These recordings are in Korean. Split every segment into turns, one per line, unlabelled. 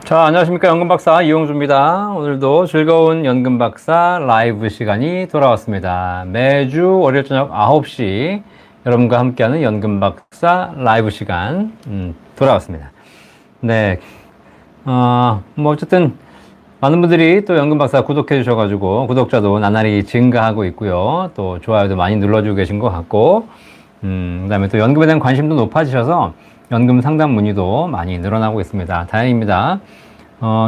자, 안녕하십니까. 연금박사 이용주입니다. 오늘도 즐거운 연금박사 라이브 시간이 돌아왔습니다. 매주 월요일 저녁 9시 여러분과 함께하는 연금박사 라이브 시간 돌아왔습니다. 네, 어쨌든 많은 분들이 또 연금박사 구독해 주셔가지고 구독자도 나날이 증가하고 있고요. 또 좋아요도 많이 눌러주고 계신 것 같고 그 다음에 또 연금에 대한 관심도 높아지셔서 연금 상담 문의도 많이 늘어나고 있습니다. 다행입니다.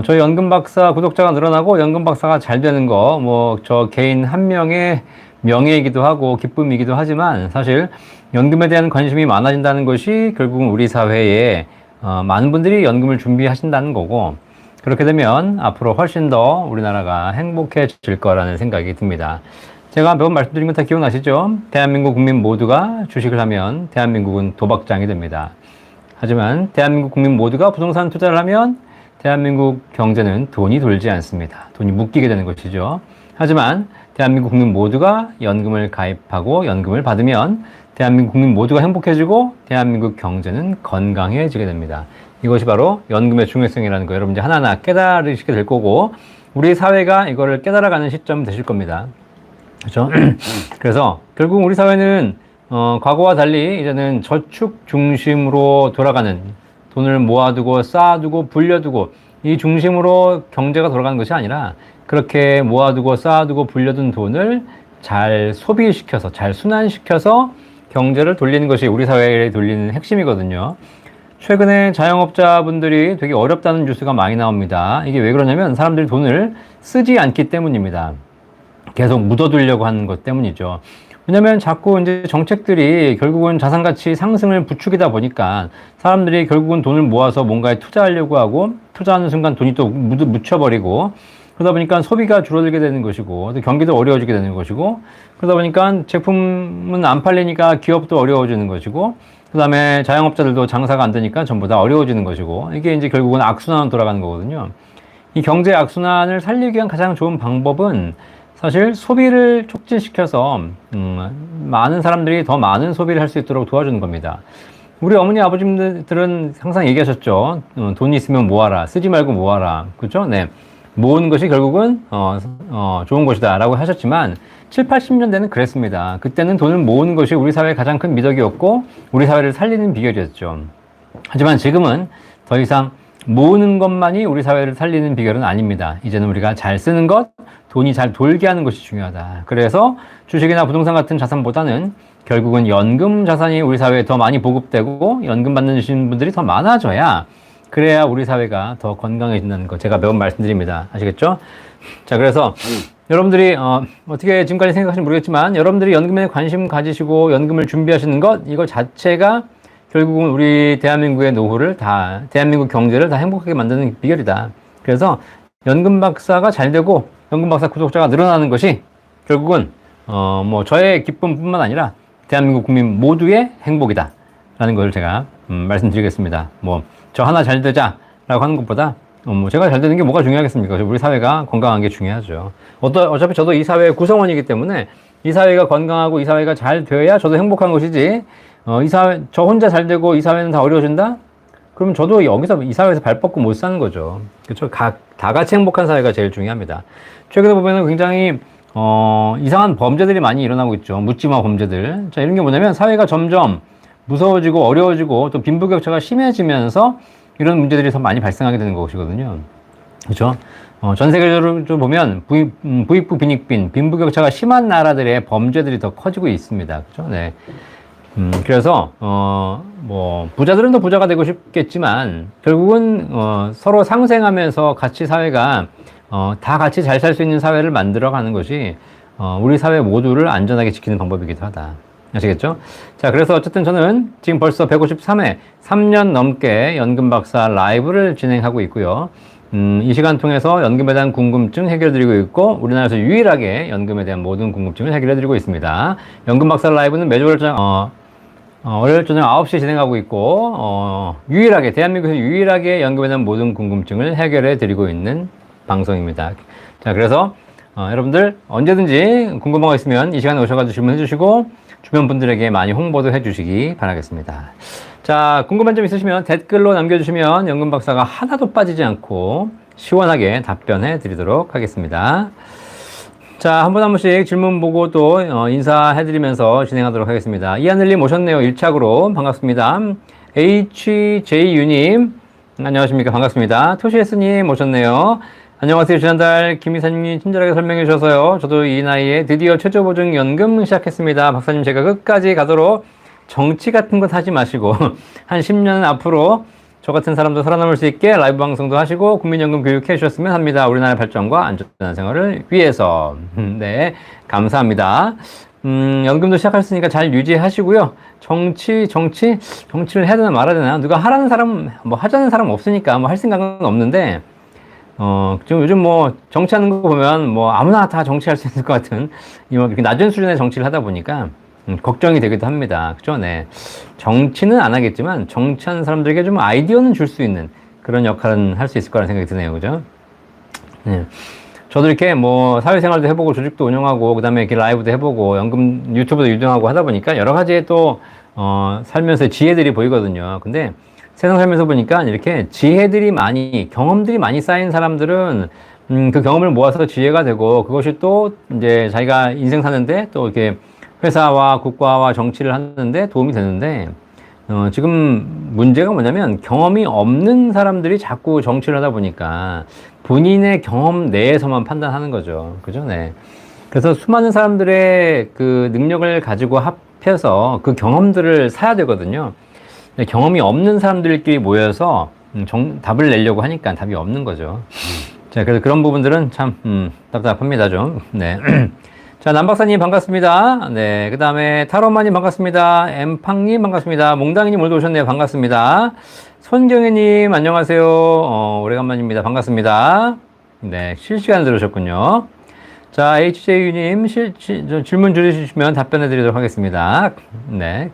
저희 연금 박사 구독자가 늘어나고 연금 박사가 잘 되는 거, 저 개인 한 명의 명예이기도 하고 기쁨이기도 하지만 사실 연금에 대한 관심이 많아진다는 것이 결국은 우리 사회에 많은 분들이 연금을 준비하신다는 거고, 그렇게 되면 앞으로 훨씬 더 우리나라가 행복해질 거라는 생각이 듭니다. 제가 몇 번 말씀드린 거 다 기억나시죠? 대한민국 국민 모두가 주식을 하면 대한민국은 도박장이 됩니다. 하지만 대한민국 국민 모두가 부동산 투자를 하면 대한민국 경제는 돈이 돌지 않습니다. 돈이 묶이게 되는 것이죠. 하지만 대한민국 국민 모두가 연금을 가입하고 연금을 받으면 대한민국 국민 모두가 행복해지고 대한민국 경제는 건강해지게 됩니다. 이것이 바로 연금의 중요성이라는 거 여러분들 하나하나 깨달으시게 될 거고, 우리 사회가 이거를 깨달아가는 시점 되실 겁니다. 그렇죠? 그래서 결국 우리 사회는 과거와 달리 이제는 저축 중심으로 돌아가는, 돈을 모아두고 쌓아두고 불려두고 이 중심으로 경제가 돌아가는 것이 아니라, 그렇게 모아두고 쌓아두고 불려둔 돈을 잘 소비시켜서 잘 순환시켜서 경제를 돌리는 것이 우리 사회를 돌리는 핵심이거든요. 최근에 자영업자분들이 되게 어렵다는 뉴스가 많이 나옵니다. 이게 왜 그러냐면 사람들이 돈을 쓰지 않기 때문입니다. 계속 묻어두려고 하는 것 때문이죠. 왜냐면 자꾸 이제 정책들이 결국은 자산가치 상승을 부추기다 보니까 사람들이 결국은 돈을 모아서 뭔가에 투자하려고 하고, 투자하는 순간 돈이 또 묻혀버리고, 그러다 보니까 소비가 줄어들게 되는 것이고, 또 경기도 어려워지게 되는 것이고, 그러다 보니까 제품은 안 팔리니까 기업도 어려워지는 것이고, 그 다음에 자영업자들도 장사가 안 되니까 전부 다 어려워지는 것이고, 이게 이제 결국은 악순환으로 돌아가는 거거든요. 이 경제 악순환을 살리기 위한 가장 좋은 방법은 사실 소비를 촉진시켜서 많은 사람들이 더 많은 소비를 할 수 있도록 도와주는 겁니다. 우리 어머니 아버지들은 항상 얘기하셨죠. 돈이 있으면 모아라, 쓰지 말고 모아라. 그렇죠? 네, 모으는 것이 결국은 좋은 것이다 라고 하셨지만 7, 80년대는 그랬습니다. 그때는 돈을 모으는 것이 우리 사회의 가장 큰 미덕이었고 우리 사회를 살리는 비결이었죠. 하지만 지금은 더 이상 모으는 것만이 우리 사회를 살리는 비결은 아닙니다. 이제는 우리가 잘 쓰는 것, 돈이 잘 돌게 하는 것이 중요하다. 그래서 주식이나 부동산 같은 자산보다는 결국은 연금 자산이 우리 사회에 더 많이 보급되고 연금 받는 분들이 더 많아져야, 그래야 우리 사회가 더 건강해진다는 거 제가 매번 말씀드립니다. 아시겠죠? 자, 그래서 여러분들이 어떻게 지금까지 생각하시는지 모르겠지만 여러분들이 연금에 관심 가지시고 연금을 준비하시는 것, 이거 자체가 결국은 우리 대한민국의 노후를 대한민국 경제를 다 행복하게 만드는 비결이다. 그래서 연금 박사가 잘 되고 연금 박사 구독자가 늘어나는 것이 결국은 저의 기쁨뿐만 아니라 대한민국 국민 모두의 행복이다 라는 것을 제가 말씀드리겠습니다. 저 하나 잘 되자 라고 하는 것보다 제가 잘 되는 게 뭐가 중요하겠습니까? 우리 사회가 건강한 게 중요하죠. 어차피 저도 이 사회의 구성원이기 때문에 이 사회가 건강하고 이 사회가 잘 되어야 저도 행복한 것이지, 저 혼자 잘 되고 이 사회는 다 어려워진다? 그러면 저도 이 사회에서 발 뻗고 못 사는 거죠. 그렇죠? 다 같이 행복한 사회가 제일 중요합니다. 최근에 보면은 굉장히 이상한 범죄들이 많이 일어나고 있죠. 묻지마 범죄들. 자, 이런 게 뭐냐면 사회가 점점 무서워지고 어려워지고 또 빈부격차가 심해지면서 이런 문제들이 더 많이 발생하게 되는 것이거든요. 그렇죠? 전 세계적으로 보면 부익부 빈익빈, 빈부격차가 심한 나라들의 범죄들이 더 커지고 있습니다. 그렇죠? 네. 그래서 부자들은 더 부자가 되고 싶겠지만 결국은 서로 상생하면서 같이 사회가 다 같이 잘 살 수 있는 사회를 만들어가는 것이 우리 사회 모두를 안전하게 지키는 방법이기도 하다. 아시겠죠? 자, 그래서 어쨌든 저는 지금 벌써 153회 3년 넘게 연금 박사 라이브를 진행하고 있고요. 이 시간 통해서 연금에 대한 궁금증 해결해드리고 있고, 우리나라에서 유일하게 연금에 대한 모든 궁금증을 해결해드리고 있습니다. 연금 박사 라이브는 매주 월요일 저녁 9시에 진행하고 있고, 대한민국에서 유일하게 연금에 대한 모든 궁금증을 해결해드리고 있는 방송입니다. 자, 그래서 여러분들 언제든지 궁금한 거 있으면 이 시간에 오셔가지고 질문해 주시고 주변 분들에게 많이 홍보도 해 주시기 바라겠습니다. 자, 궁금한 점 있으시면 댓글로 남겨주시면 연금 박사가 하나도 빠지지 않고 시원하게 답변해 드리도록 하겠습니다. 자, 한 번씩 질문 보고 또 인사해드리면서 진행하도록 하겠습니다. 이하늘님 오셨네요. 1착으로. 반갑습니다. HJU님, 안녕하십니까. 반갑습니다. 토시에스님 오셨네요. 안녕하세요. 지난달 김 이사님이 친절하게 설명해 주셔서요. 저도 이 나이에 드디어 최저보증연금 시작했습니다. 박사님, 제가 끝까지 가도록 정치 같은 것 하지 마시고 한 10년 앞으로 저 같은 사람도 살아남을 수 있게 라이브 방송도 하시고 국민연금 교육해 주셨으면 합니다. 우리나라 발전과 안전한 생활을 위해서. 네, 감사합니다. 연금도 시작하셨으니까 잘 유지하시고요. 정치를 해야 되나 말아야 되나? 누가 하라는 사람, 뭐 하자는 사람 없으니까 뭐 할 생각은 없는데, 지금 요즘 뭐 정치하는 거 보면 뭐 아무나 다 정치할 수 있을 것 같은 이렇게 낮은 수준의 정치를 하다 보니까 걱정이 되기도 합니다. 그죠? 네. 정치는 안 하겠지만 정치하는 사람들에게 좀 아이디어는 줄 수 있는 그런 역할은 할 수 있을 거라는 생각이 드네요. 그죠? 네. 저도 이렇게 뭐 사회생활도 해보고 조직도 운영하고 그다음에 이렇게 라이브도 해보고 연금 유튜브도 유동하고 하다 보니까 여러 가지의 또 살면서 지혜들이 보이거든요. 근데 세상 살면서 보니까 이렇게 지혜들이 많이 경험들이 많이 쌓인 사람들은 그 경험을 모아서 지혜가 되고 그것이 또 이제 자기가 인생 사는데 또 이렇게 회사와 국가와 정치를 하는데 도움이 되는데 지금 문제가 뭐냐면 경험이 없는 사람들이 자꾸 정치를 하다 보니까 본인의 경험 내에서만 판단하는 거죠. 그죠? 네. 그래서 수많은 사람들의 그 능력을 가지고 합해서 그 경험들을 사야 되거든요. 경험이 없는 사람들끼리 모여서 답을 내려고 하니까 답이 없는 거죠. 자, 그래서 그런 부분들은 참 답답합니다, 좀. 네. 자, 남박사님 반갑습니다. 네, 그 다음에 타로마님 반갑습니다. 엠팡님 반갑습니다. 몽당이님 오늘도 오셨네요. 반갑습니다. 손경혜님 안녕하세요. 오래간만입니다. 반갑습니다. 네, 실시간 들으셨군요. 자, HJU님 질문 주시면 답변해 드리도록 하겠습니다. 네.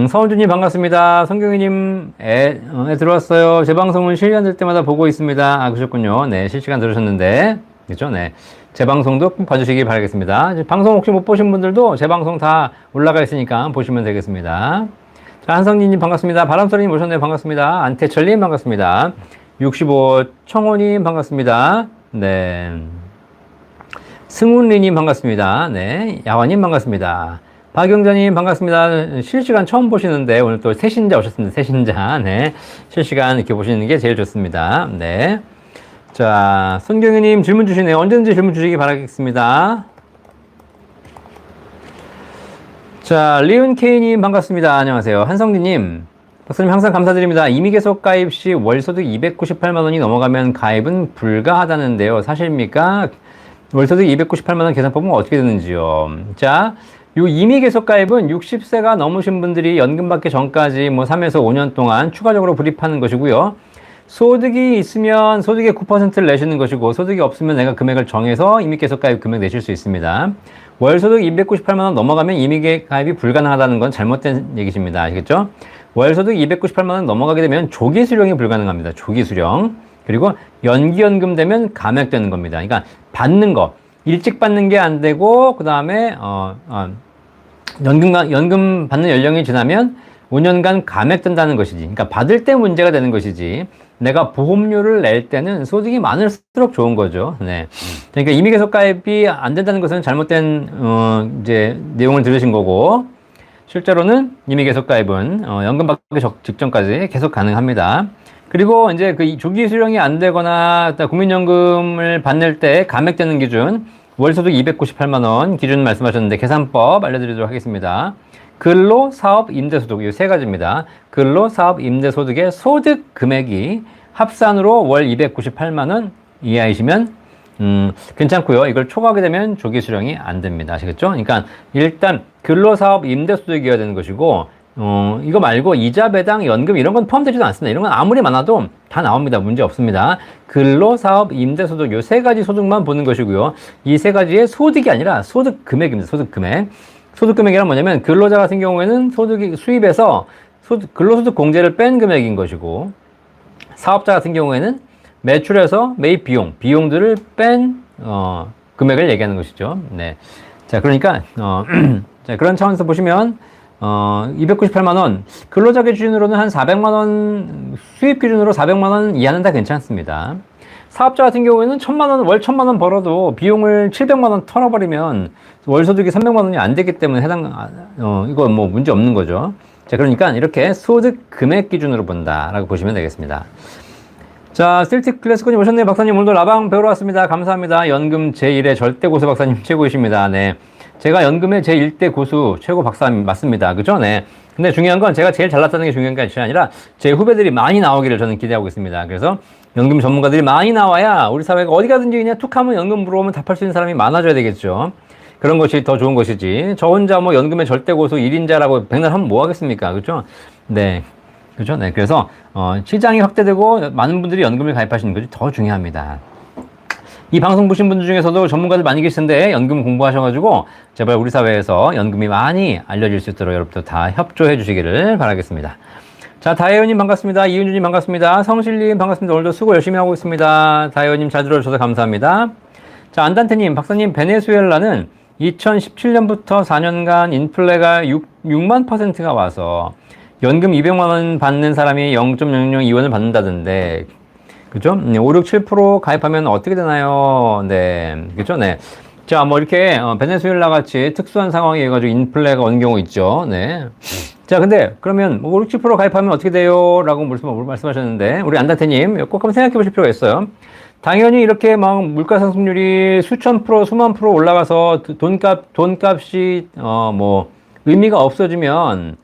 서은주님 반갑습니다. 성경희님 애 들어왔어요. 제 방송은 실시간 될 때마다 보고 있습니다. 아, 그러셨군요. 네, 실시간 들으셨는데. 그죠? 네. 제 방송도 꼭 봐주시기 바라겠습니다. 방송 혹시 못 보신 분들도 제 방송 다 올라가 있으니까 보시면 되겠습니다. 자, 한성진님 반갑습니다. 바람소리님 오셨네요. 반갑습니다. 안태철님 반갑습니다. 65 청호님 반갑습니다. 네. 승훈리님 반갑습니다. 네. 야화님 반갑습니다. 박영자님 반갑습니다. 실시간 처음 보시는데 오늘 또 새신자 오셨습니다. 새신자. 네. 실시간 이렇게 보시는 게 제일 좋습니다. 네. 자, 손경희님 질문 주시네요. 언제든지 질문 주시기 바라겠습니다. 자, 리은케이님 반갑습니다. 안녕하세요. 한성기님. 박사님 항상 감사드립니다. 임의계속 가입 시 월소득 298만원이 넘어가면 가입은 불가하다는데요. 사실입니까? 월소득 298만원 계산법은 어떻게 되는지요? 자, 요 임의계속 가입은 60세가 넘으신 분들이 연금 받기 전까지 뭐 3에서 5년 동안 추가적으로 불입하는 것이고요. 소득이 있으면 소득의 9%를 내시는 것이고 소득이 없으면 내가 금액을 정해서 임의계속가입 금액 내실 수 있습니다. 월소득 298만원 넘어가면 임의가입이 불가능하다는 건 잘못된 얘기십니다. 아시겠죠? 월소득 298만원 넘어가게 되면 조기수령이 불가능합니다. 조기수령. 그리고 연기연금 되면 감액되는 겁니다. 그러니까 받는 거 일찍 받는 게 안 되고 그 다음에 연금 받는 연령이 지나면 5년간 감액된다는 것이지. 그러니까 받을 때 문제가 되는 것이지. 내가 보험료를 낼 때는 소득이 많을수록 좋은 거죠. 네. 그러니까 임의계속 가입이 안 된다는 것은 잘못된 이제 내용을 들으신 거고 실제로는 임의계속 가입은 연금 받기 직전까지 계속 가능합니다. 그리고 이제 그 조기 수령이 안 되거나 국민연금을 받을 때 감액되는 기준 월소득 298만 원 기준 말씀하셨는데 계산법 알려드리도록 하겠습니다. 근로, 사업, 임대소득 이 세 가지입니다. 근로, 사업, 임대소득의 소득 금액이 합산으로 월 298만 원 이하이시면 괜찮고요. 이걸 초과하게 되면 조기 수령이 안 됩니다. 아시겠죠? 그러니까 일단 근로, 사업, 임대소득이어야 되는 것이고 이거 말고 이자, 배당, 연금 이런 건 포함되지도 않습니다. 이런 건 아무리 많아도 다 나옵니다. 문제 없습니다. 근로, 사업, 임대소득 이 세 가지 소득만 보는 것이고요. 이 세 가지의 소득이 아니라 소득 금액입니다. 소득 금액. 소득 금액이란 뭐냐면 근로자 같은 경우에는 소득이 수입에서 근로소득 공제를 뺀 금액인 것이고 사업자 같은 경우에는 매출에서 매입 비용들을 뺀 금액을 얘기하는 것이죠. 네. 자, 그러니까 자, 그런 차원에서 보시면 298만 원. 근로자 기준으로는 한 400만 원, 수입 기준으로 400만 원 이하는 다 괜찮습니다. 사업자 같은 경우에는 1000만 원, 월 1000만 원 벌어도 비용을 700만 원 털어버리면 월 소득이 300만 원이 안 되기 때문에 이거 뭐 문제 없는 거죠. 자, 그러니까 이렇게 소득 금액 기준으로 본다라고 보시면 되겠습니다. 자, 셀틱 클래스코님 오셨네요. 박사님 오늘도 라방 배우러 왔습니다. 감사합니다. 연금 제1의 절대 고수 박사님 최고이십니다. 네. 제가 연금의 제1대 고수 최고 박사 맞습니다. 그죠? 네. 근데 중요한 건 제가 제일 잘났다는 게 중요한 게 아니라 제 후배들이 많이 나오기를 저는 기대하고 있습니다. 그래서 연금 전문가들이 많이 나와야 우리 사회가 어디 가든지 그냥 툭 하면 연금 물어보면 답할 수 있는 사람이 많아져야 되겠죠. 그런 것이 더 좋은 것이지. 저 혼자 뭐 연금의 절대 고수 1인자라고 백날 하면 뭐 하겠습니까? 그죠? 네. 그죠? 네. 그래서, 시장이 확대되고 많은 분들이 연금을 가입하시는 것이 더 중요합니다. 이 방송 보신 분들 중에서도 전문가들 많이 계시는데 연금 공부하셔가지고 제발 우리 사회에서 연금이 많이 알려질 수 있도록 여러분들 다 협조해 주시기를 바라겠습니다. 자, 다혜연님 반갑습니다. 이은주님 반갑습니다. 성실님 반갑습니다. 오늘도 수고 열심히 하고 있습니다. 다혜연님 잘 들어주셔서 감사합니다. 자, 안단테님, 박사님, 베네수엘라는 2017년부터 4년간 인플레가 6만 %가 와서 연금 200만 원 받는 사람이 0.002원을 받는다던데, 그죠? 5, 6, 7% 가입하면 어떻게 되나요? 네. 그죠? 네. 자, 뭐 이렇게, 베네수엘라 같이 특수한 상황이 해가지고 인플레가 오는 경우 있죠. 네. 자, 근데 그러면 5, 6, 7% 가입하면 어떻게 돼요? 라고 말씀하셨는데, 우리 안다태님, 꼭 한번 생각해 보실 필요가 있어요. 당연히 이렇게 막 물가 상승률이 수천 %, 수만 % 올라가서 돈값이, 의미가 없어지면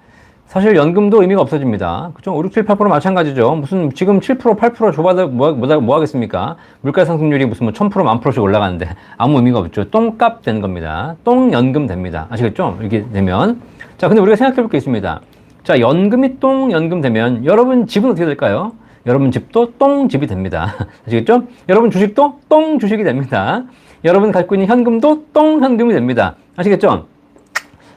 사실 연금도 의미가 없어집니다. 그죠? 5, 6, 7, 8% 마찬가지죠. 무슨 지금 7%, 8% 줘봐도 뭐 하겠습니까? 물가 상승률이 무슨 뭐 1000%, 1000%씩 올라가는데 아무 의미가 없죠. 똥값 되는 겁니다. 똥연금 됩니다. 아시겠죠? 이렇게 되면. 자, 근데 우리가 생각해 볼 게 있습니다. 자, 연금이 똥연금 되면 여러분 집은 어떻게 될까요? 여러분 집도 똥집이 됩니다. 아시겠죠? 여러분 주식도 똥주식이 됩니다. 여러분 갖고 있는 현금도 똥현금이 됩니다. 아시겠죠?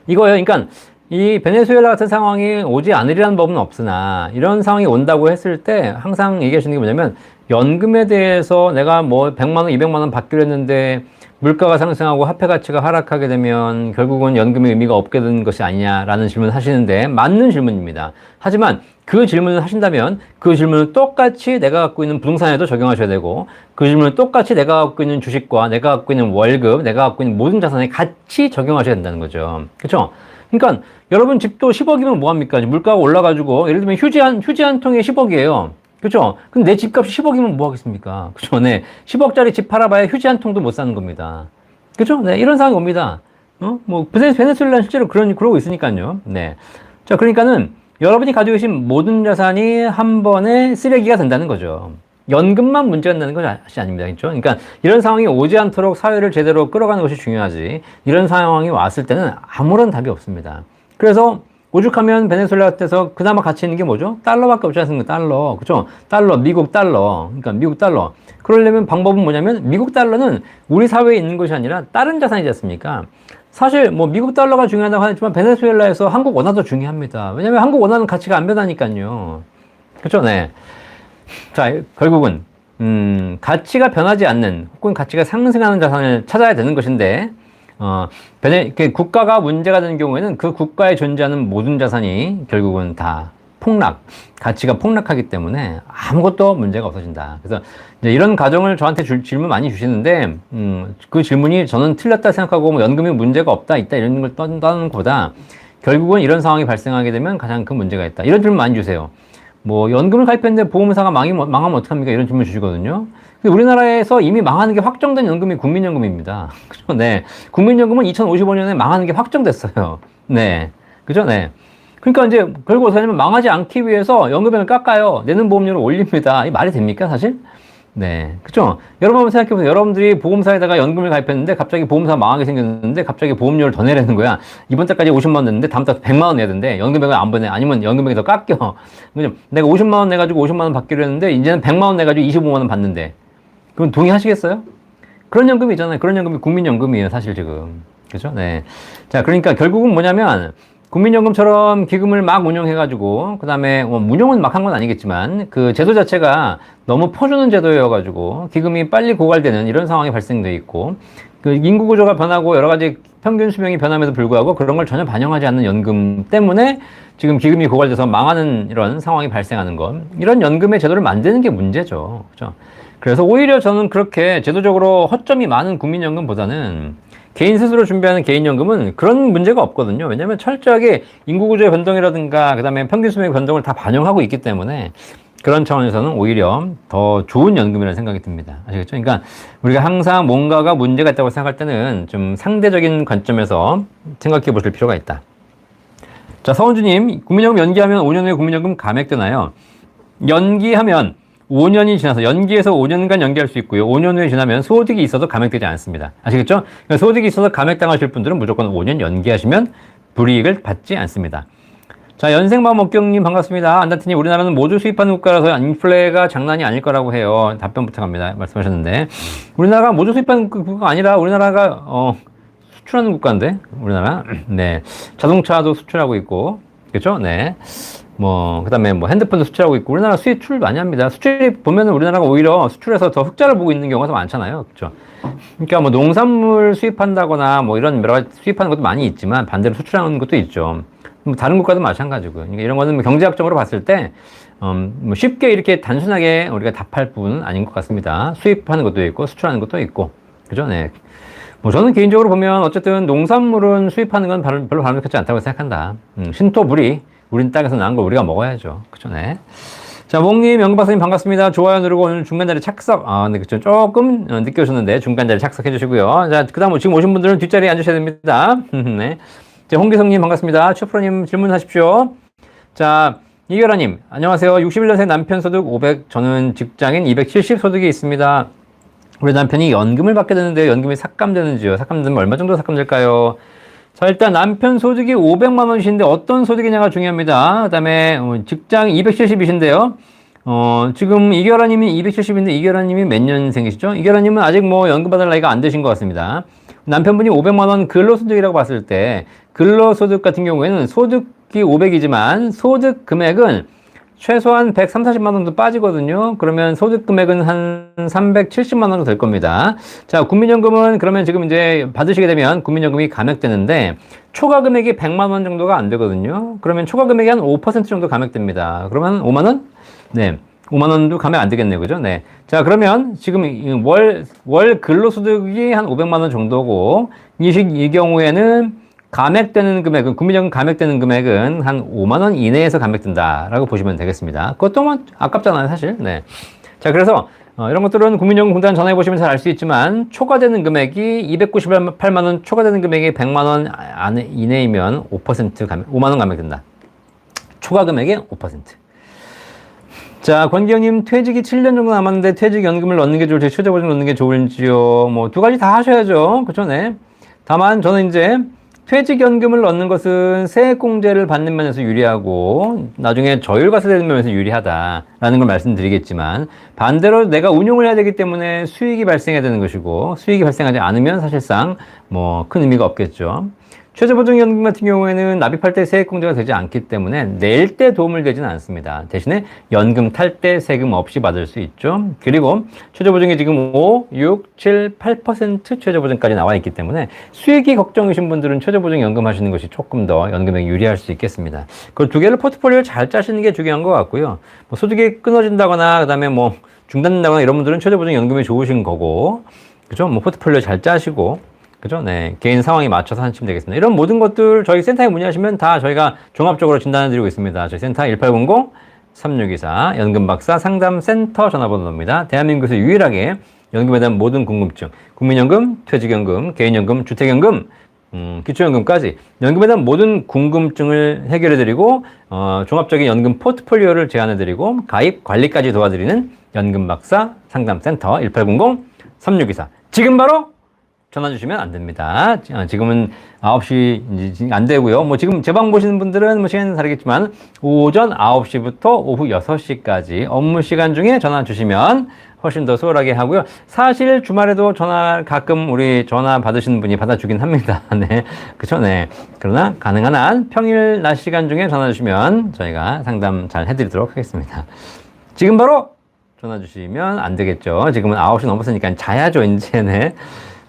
이거예요. 그러니까 이 베네수엘라 같은 상황이 오지 않으리라는 법은 없으나 이런 상황이 온다고 했을 때 항상 얘기하시는 게 뭐냐면 연금에 대해서 내가 뭐 100만 원, 200만 원 받기로 했는데 물가가 상승하고 화폐 가치가 하락하게 되면 결국은 연금의 의미가 없게 되는 것이 아니냐라는 질문을 하시는데 맞는 질문입니다. 하지만 그 질문을 하신다면 그 질문을 똑같이 내가 갖고 있는 부동산에도 적용하셔야 되고 그 질문을 똑같이 내가 갖고 있는 주식과 내가 갖고 있는 월급, 내가 갖고 있는 모든 자산에 같이 적용하셔야 된다는 거죠. 그렇죠? 그러니까 여러분 집도 10억이면 뭐합니까? 물가가 올라가지고 예를 들면 휴지 한 통에 10억이에요. 그죠? 근데 내 집값이 10억이면 뭐 하겠습니까? 그죠? 네. 10억짜리 집 팔아봐야 휴지 한 통도 못 사는 겁니다. 그죠? 네. 이런 상황이 옵니다. 베네수엘라는 실제로 그러고 있으니까요. 네. 자, 그러니까는 여러분이 가지고 계신 모든 자산이 한 번에 쓰레기가 된다는 거죠. 연금만 문제가 된다는 것이 아닙니다. 그렇죠? 그러니까 이런 상황이 오지 않도록 사회를 제대로 끌어가는 것이 중요하지. 이런 상황이 왔을 때는 아무런 답이 없습니다. 그래서 오죽하면 베네수엘라 같아서 그나마 가치 있는 게 뭐죠? 달러밖에 없지 않습니까? 달러. 그죠? 달러, 미국 달러. 그러니까 미국 달러. 그러려면 방법은 뭐냐면 미국 달러는 우리 사회에 있는 것이 아니라 다른 자산이지 않습니까? 사실 뭐 미국 달러가 중요하다고 하지만 베네수엘라에서 한국 원화도 중요합니다. 왜냐면 한국 원화는 가치가 안 변하니까요. 그렇죠? 네. 자, 결국은 가치가 변하지 않는 혹은 가치가 상승하는 자산을 찾아야 되는 것인데 국가가 문제가 되는 경우에는 그 국가에 존재하는 모든 자산이 결국은 다 가치가 폭락하기 때문에 아무것도 문제가 없어진다. 그래서 이제 이런 가정을 저한테 질문 많이 주시는데, 그 질문이 저는 틀렸다 생각하고 뭐 연금이 문제가 없다, 있다 이런 걸 떠나는 것보다 결국은 이런 상황이 발생하게 되면 가장 큰 문제가 있다. 이런 질문 많이 주세요. 뭐 연금을 가입했는데 보험사가 망하면 어떡합니까? 이런 질문 주시거든요. 근데 우리나라에서 이미 망하는 게 확정된 연금이 국민연금입니다. 그죠? 네. 국민연금은 2055년에 망하는 게 확정됐어요. 네. 그죠? 네. 그러니까 이제 결국 어떻게 하냐면 망하지 않기 위해서 연금액을 깎아요. 내는 보험료를 올립니다. 이 말이 됩니까, 사실? 네. 그죠? 여러분 한번 생각해보세요. 여러분들이 보험사에다가 연금을 가입했는데 갑자기 보험사가 망하게 생겼는데 갑자기 보험료를 더 내라는 거야. 이번 달까지 50만 원 냈는데 다음 달 100만 원 내야 되는데 연금액을 안 보내. 아니면 연금액이 더 깎여. 내가 50만 원 내가지고 50만 원 받기로 했는데 이제는 100만 원 내가지고 25만 원 받는데. 그럼 동의하시겠어요? 그런 연금이 있잖아요. 그런 연금이 국민연금이에요, 사실 지금. 그죠? 네. 자, 그러니까 결국은 뭐냐면 국민연금처럼 기금을 막 운영해가지고, 그 다음에, 운영은 막 한 건 아니겠지만, 그 제도 자체가 너무 퍼주는 제도여가지고, 기금이 빨리 고갈되는 이런 상황이 발생돼 있고, 그 인구 구조가 변하고 여러 가지 평균 수명이 변함에도 불구하고 그런 걸 전혀 반영하지 않는 연금 때문에 지금 기금이 고갈돼서 망하는 이런 상황이 발생하는 것. 이런 연금의 제도를 만드는 게 문제죠. 그죠? 그래서 오히려 저는 그렇게 제도적으로 허점이 많은 국민연금보다는 개인 스스로 준비하는 개인연금은 그런 문제가 없거든요. 왜냐하면 철저하게 인구구조의 변동이라든가 그다음에 평균 수명의 변동을 다 반영하고 있기 때문에 그런 차원에서는 오히려 더 좋은 연금이라는 생각이 듭니다. 아시겠죠? 그러니까 우리가 항상 뭔가가 문제가 있다고 생각할 때는 좀 상대적인 관점에서 생각해 보실 필요가 있다. 자, 서은주님, 국민연금 연기하면 5년 후에 국민연금 감액되나요? 연기하면 5년이 지나서 연기해서 5년간 연기할 수 있고요. 5년 후에 지나면 소득이 있어도 감액되지 않습니다. 아시겠죠? 그러니까 소득이 있어서 감액당하실 분들은 무조건 5년 연기하시면 불이익을 받지 않습니다. 자, 연생맘옥경님 반갑습니다. 안다트님, 우리나라는 모두 수입하는 국가라서 인플레가 장난이 아닐 거라고 해요. 답변 부탁합니다. 말씀하셨는데 우리나라가 모두 수입하는 국가가 아니라 우리나라가 수출하는 국가인데 우리나라 네 자동차도 수출하고 있고 그렇죠? 네. 그다음에 핸드폰도 수출하고 있고, 우리나라 수출 많이 합니다. 수출이 보면은 우리나라가 오히려 수출해서 더 흑자를 보고 있는 경우가 더 많잖아요. 그죠? 그러니까 농산물 수입한다거나 이런 여러 가지 수입하는 것도 많이 있지만 반대로 수출하는 것도 있죠. 다른 국가도 마찬가지고요. 그러니까 이런 거는 경제학적으로 봤을 때, 쉽게 이렇게 단순하게 우리가 답할 부분은 아닌 것 같습니다. 수입하는 것도 있고, 수출하는 것도 있고. 그죠? 네. 저는 개인적으로 보면 어쨌든 농산물은 수입하는 건 별로 바람직하지 않다고 생각한다. 신토부리. 우린 땅에서 나는 걸 우리가 먹어야죠. 그쵸, 네. 자, 몽님, 연금박사님 반갑습니다. 좋아요 누르고 오늘 중간자리 착석. 네, 그쵸. 조금 늦게 오셨는데 중간자리 착석해 주시고요. 자, 그 다음 지금 오신 분들은 뒷자리에 앉으셔야 됩니다. 네. 자, 홍기성님 반갑습니다. 최프로님 질문하십시오. 자, 이결아님, 안녕하세요. 61년생 남편 소득 500, 저는 직장인 270 소득이 있습니다. 우리 남편이 연금을 받게 되는데 연금이 삭감되는지요? 삭감되면 얼마 정도 삭감될까요? 자, 일단 남편 소득이 500만 원이신데 어떤 소득이냐가 중요합니다. 그 다음에 직장 270이신데요. 지금 이결아님이 270인데 이결아님이 몇 년생이시죠? 이결아님은 아직 연금 받을 나이가 안 되신 것 같습니다. 남편분이 500만 원 근로소득이라고 봤을 때 근로소득 같은 경우에는 소득이 500이지만 소득 금액은 최소한 130, 40만 원도 빠지거든요. 그러면 소득 금액은 한 370만 원 정도 될 겁니다. 자, 국민연금은 그러면 지금 이제 받으시게 되면 국민연금이 감액되는데 초과 금액이 100만 원 정도가 안 되거든요. 그러면 초과 금액이 한 5% 정도 감액됩니다. 그러면 5만 원? 네. 5만 원도 감액 안 되겠네요. 그죠? 네. 자, 그러면 지금 월 근로소득이 한 500만 원 정도고 이 경우에는 감액되는 금액은, 국민연금 감액되는 금액은 한 5만 원 이내에서 감액된다라고 보시면 되겠습니다. 그것도 아깝잖아요, 사실. 네. 자, 그래서 이런 것들은 국민연금공단 전화해 보시면 잘 알 수 있지만 초과되는 금액이 298만 원, 초과되는 금액이 100만 원 이내이면 5% 감액, 5만 원 감액된다. 초과 금액의 5%. 자, 권기영님, 퇴직이 7년 정도 남았는데 퇴직연금을 넣는 게 좋을지 최저보증 넣는 게 좋을지요? 두 가지 다 하셔야죠. 그쵸? 네. 다만 저는 이제 퇴직연금을 넣는 것은 세액공제를 받는 면에서 유리하고 나중에 저율과세 되는 면에서 유리하다라는 걸 말씀드리겠지만, 반대로 내가 운용을 해야 되기 때문에 수익이 발생해야 되는 것이고 수익이 발생하지 않으면 사실상 큰 의미가 없겠죠. 최저보증연금 같은 경우에는 납입할 때 세액공제가 되지 않기 때문에 낼 때 도움을 되지는 않습니다. 대신에 연금 탈 때 세금 없이 받을 수 있죠. 그리고 최저보증이 지금 5, 6, 7, 8% 최저보증까지 나와 있기 때문에 수익이 걱정이신 분들은 최저보증 연금 하시는 것이 조금 더 연금에 유리할 수 있겠습니다. 그 두 개를 포트폴리오를 잘 짜시는 게 중요한 것 같고요. 소득이 끊어진다거나 그다음에 중단된다거나 이런 분들은 최저보증 연금이 좋으신 거고, 그죠? 포트폴리오 잘 짜시고, 그죠? 네. 개인 상황에 맞춰서 하시면 되겠습니다. 이런 모든 것들 저희 센터에 문의하시면 다 저희가 종합적으로 진단해 드리고 있습니다. 저희 센터 1800-3624 연금박사 상담센터 전화번호입니다. 대한민국에서 유일하게 연금에 대한 모든 궁금증, 국민연금, 퇴직연금, 개인연금, 주택연금, 기초연금까지 연금에 대한 모든 궁금증을 해결해 드리고, 종합적인 연금 포트폴리오를 제안해 드리고 가입 관리까지 도와드리는 연금박사 상담센터 1800-3624. 지금 바로 전화 주시면 안 됩니다. 지금은 9시 안 되고요. 지금 제 방 보시는 분들은 시간은 다르겠지만 오전 9시부터 오후 6시까지 업무 시간 중에 전화 주시면 훨씬 더 수월하게 하고요. 사실 주말에도 전화 가끔 우리 전화 받으시는 분이 받아주긴 합니다. 네. 그쵸? 네. 그러나 가능한 한 평일 낮 시간 중에 전화 주시면 저희가 상담 잘 해드리도록 하겠습니다. 지금 바로 전화 주시면 안 되겠죠. 지금은 9시 넘었으니까 자야죠, 이제는.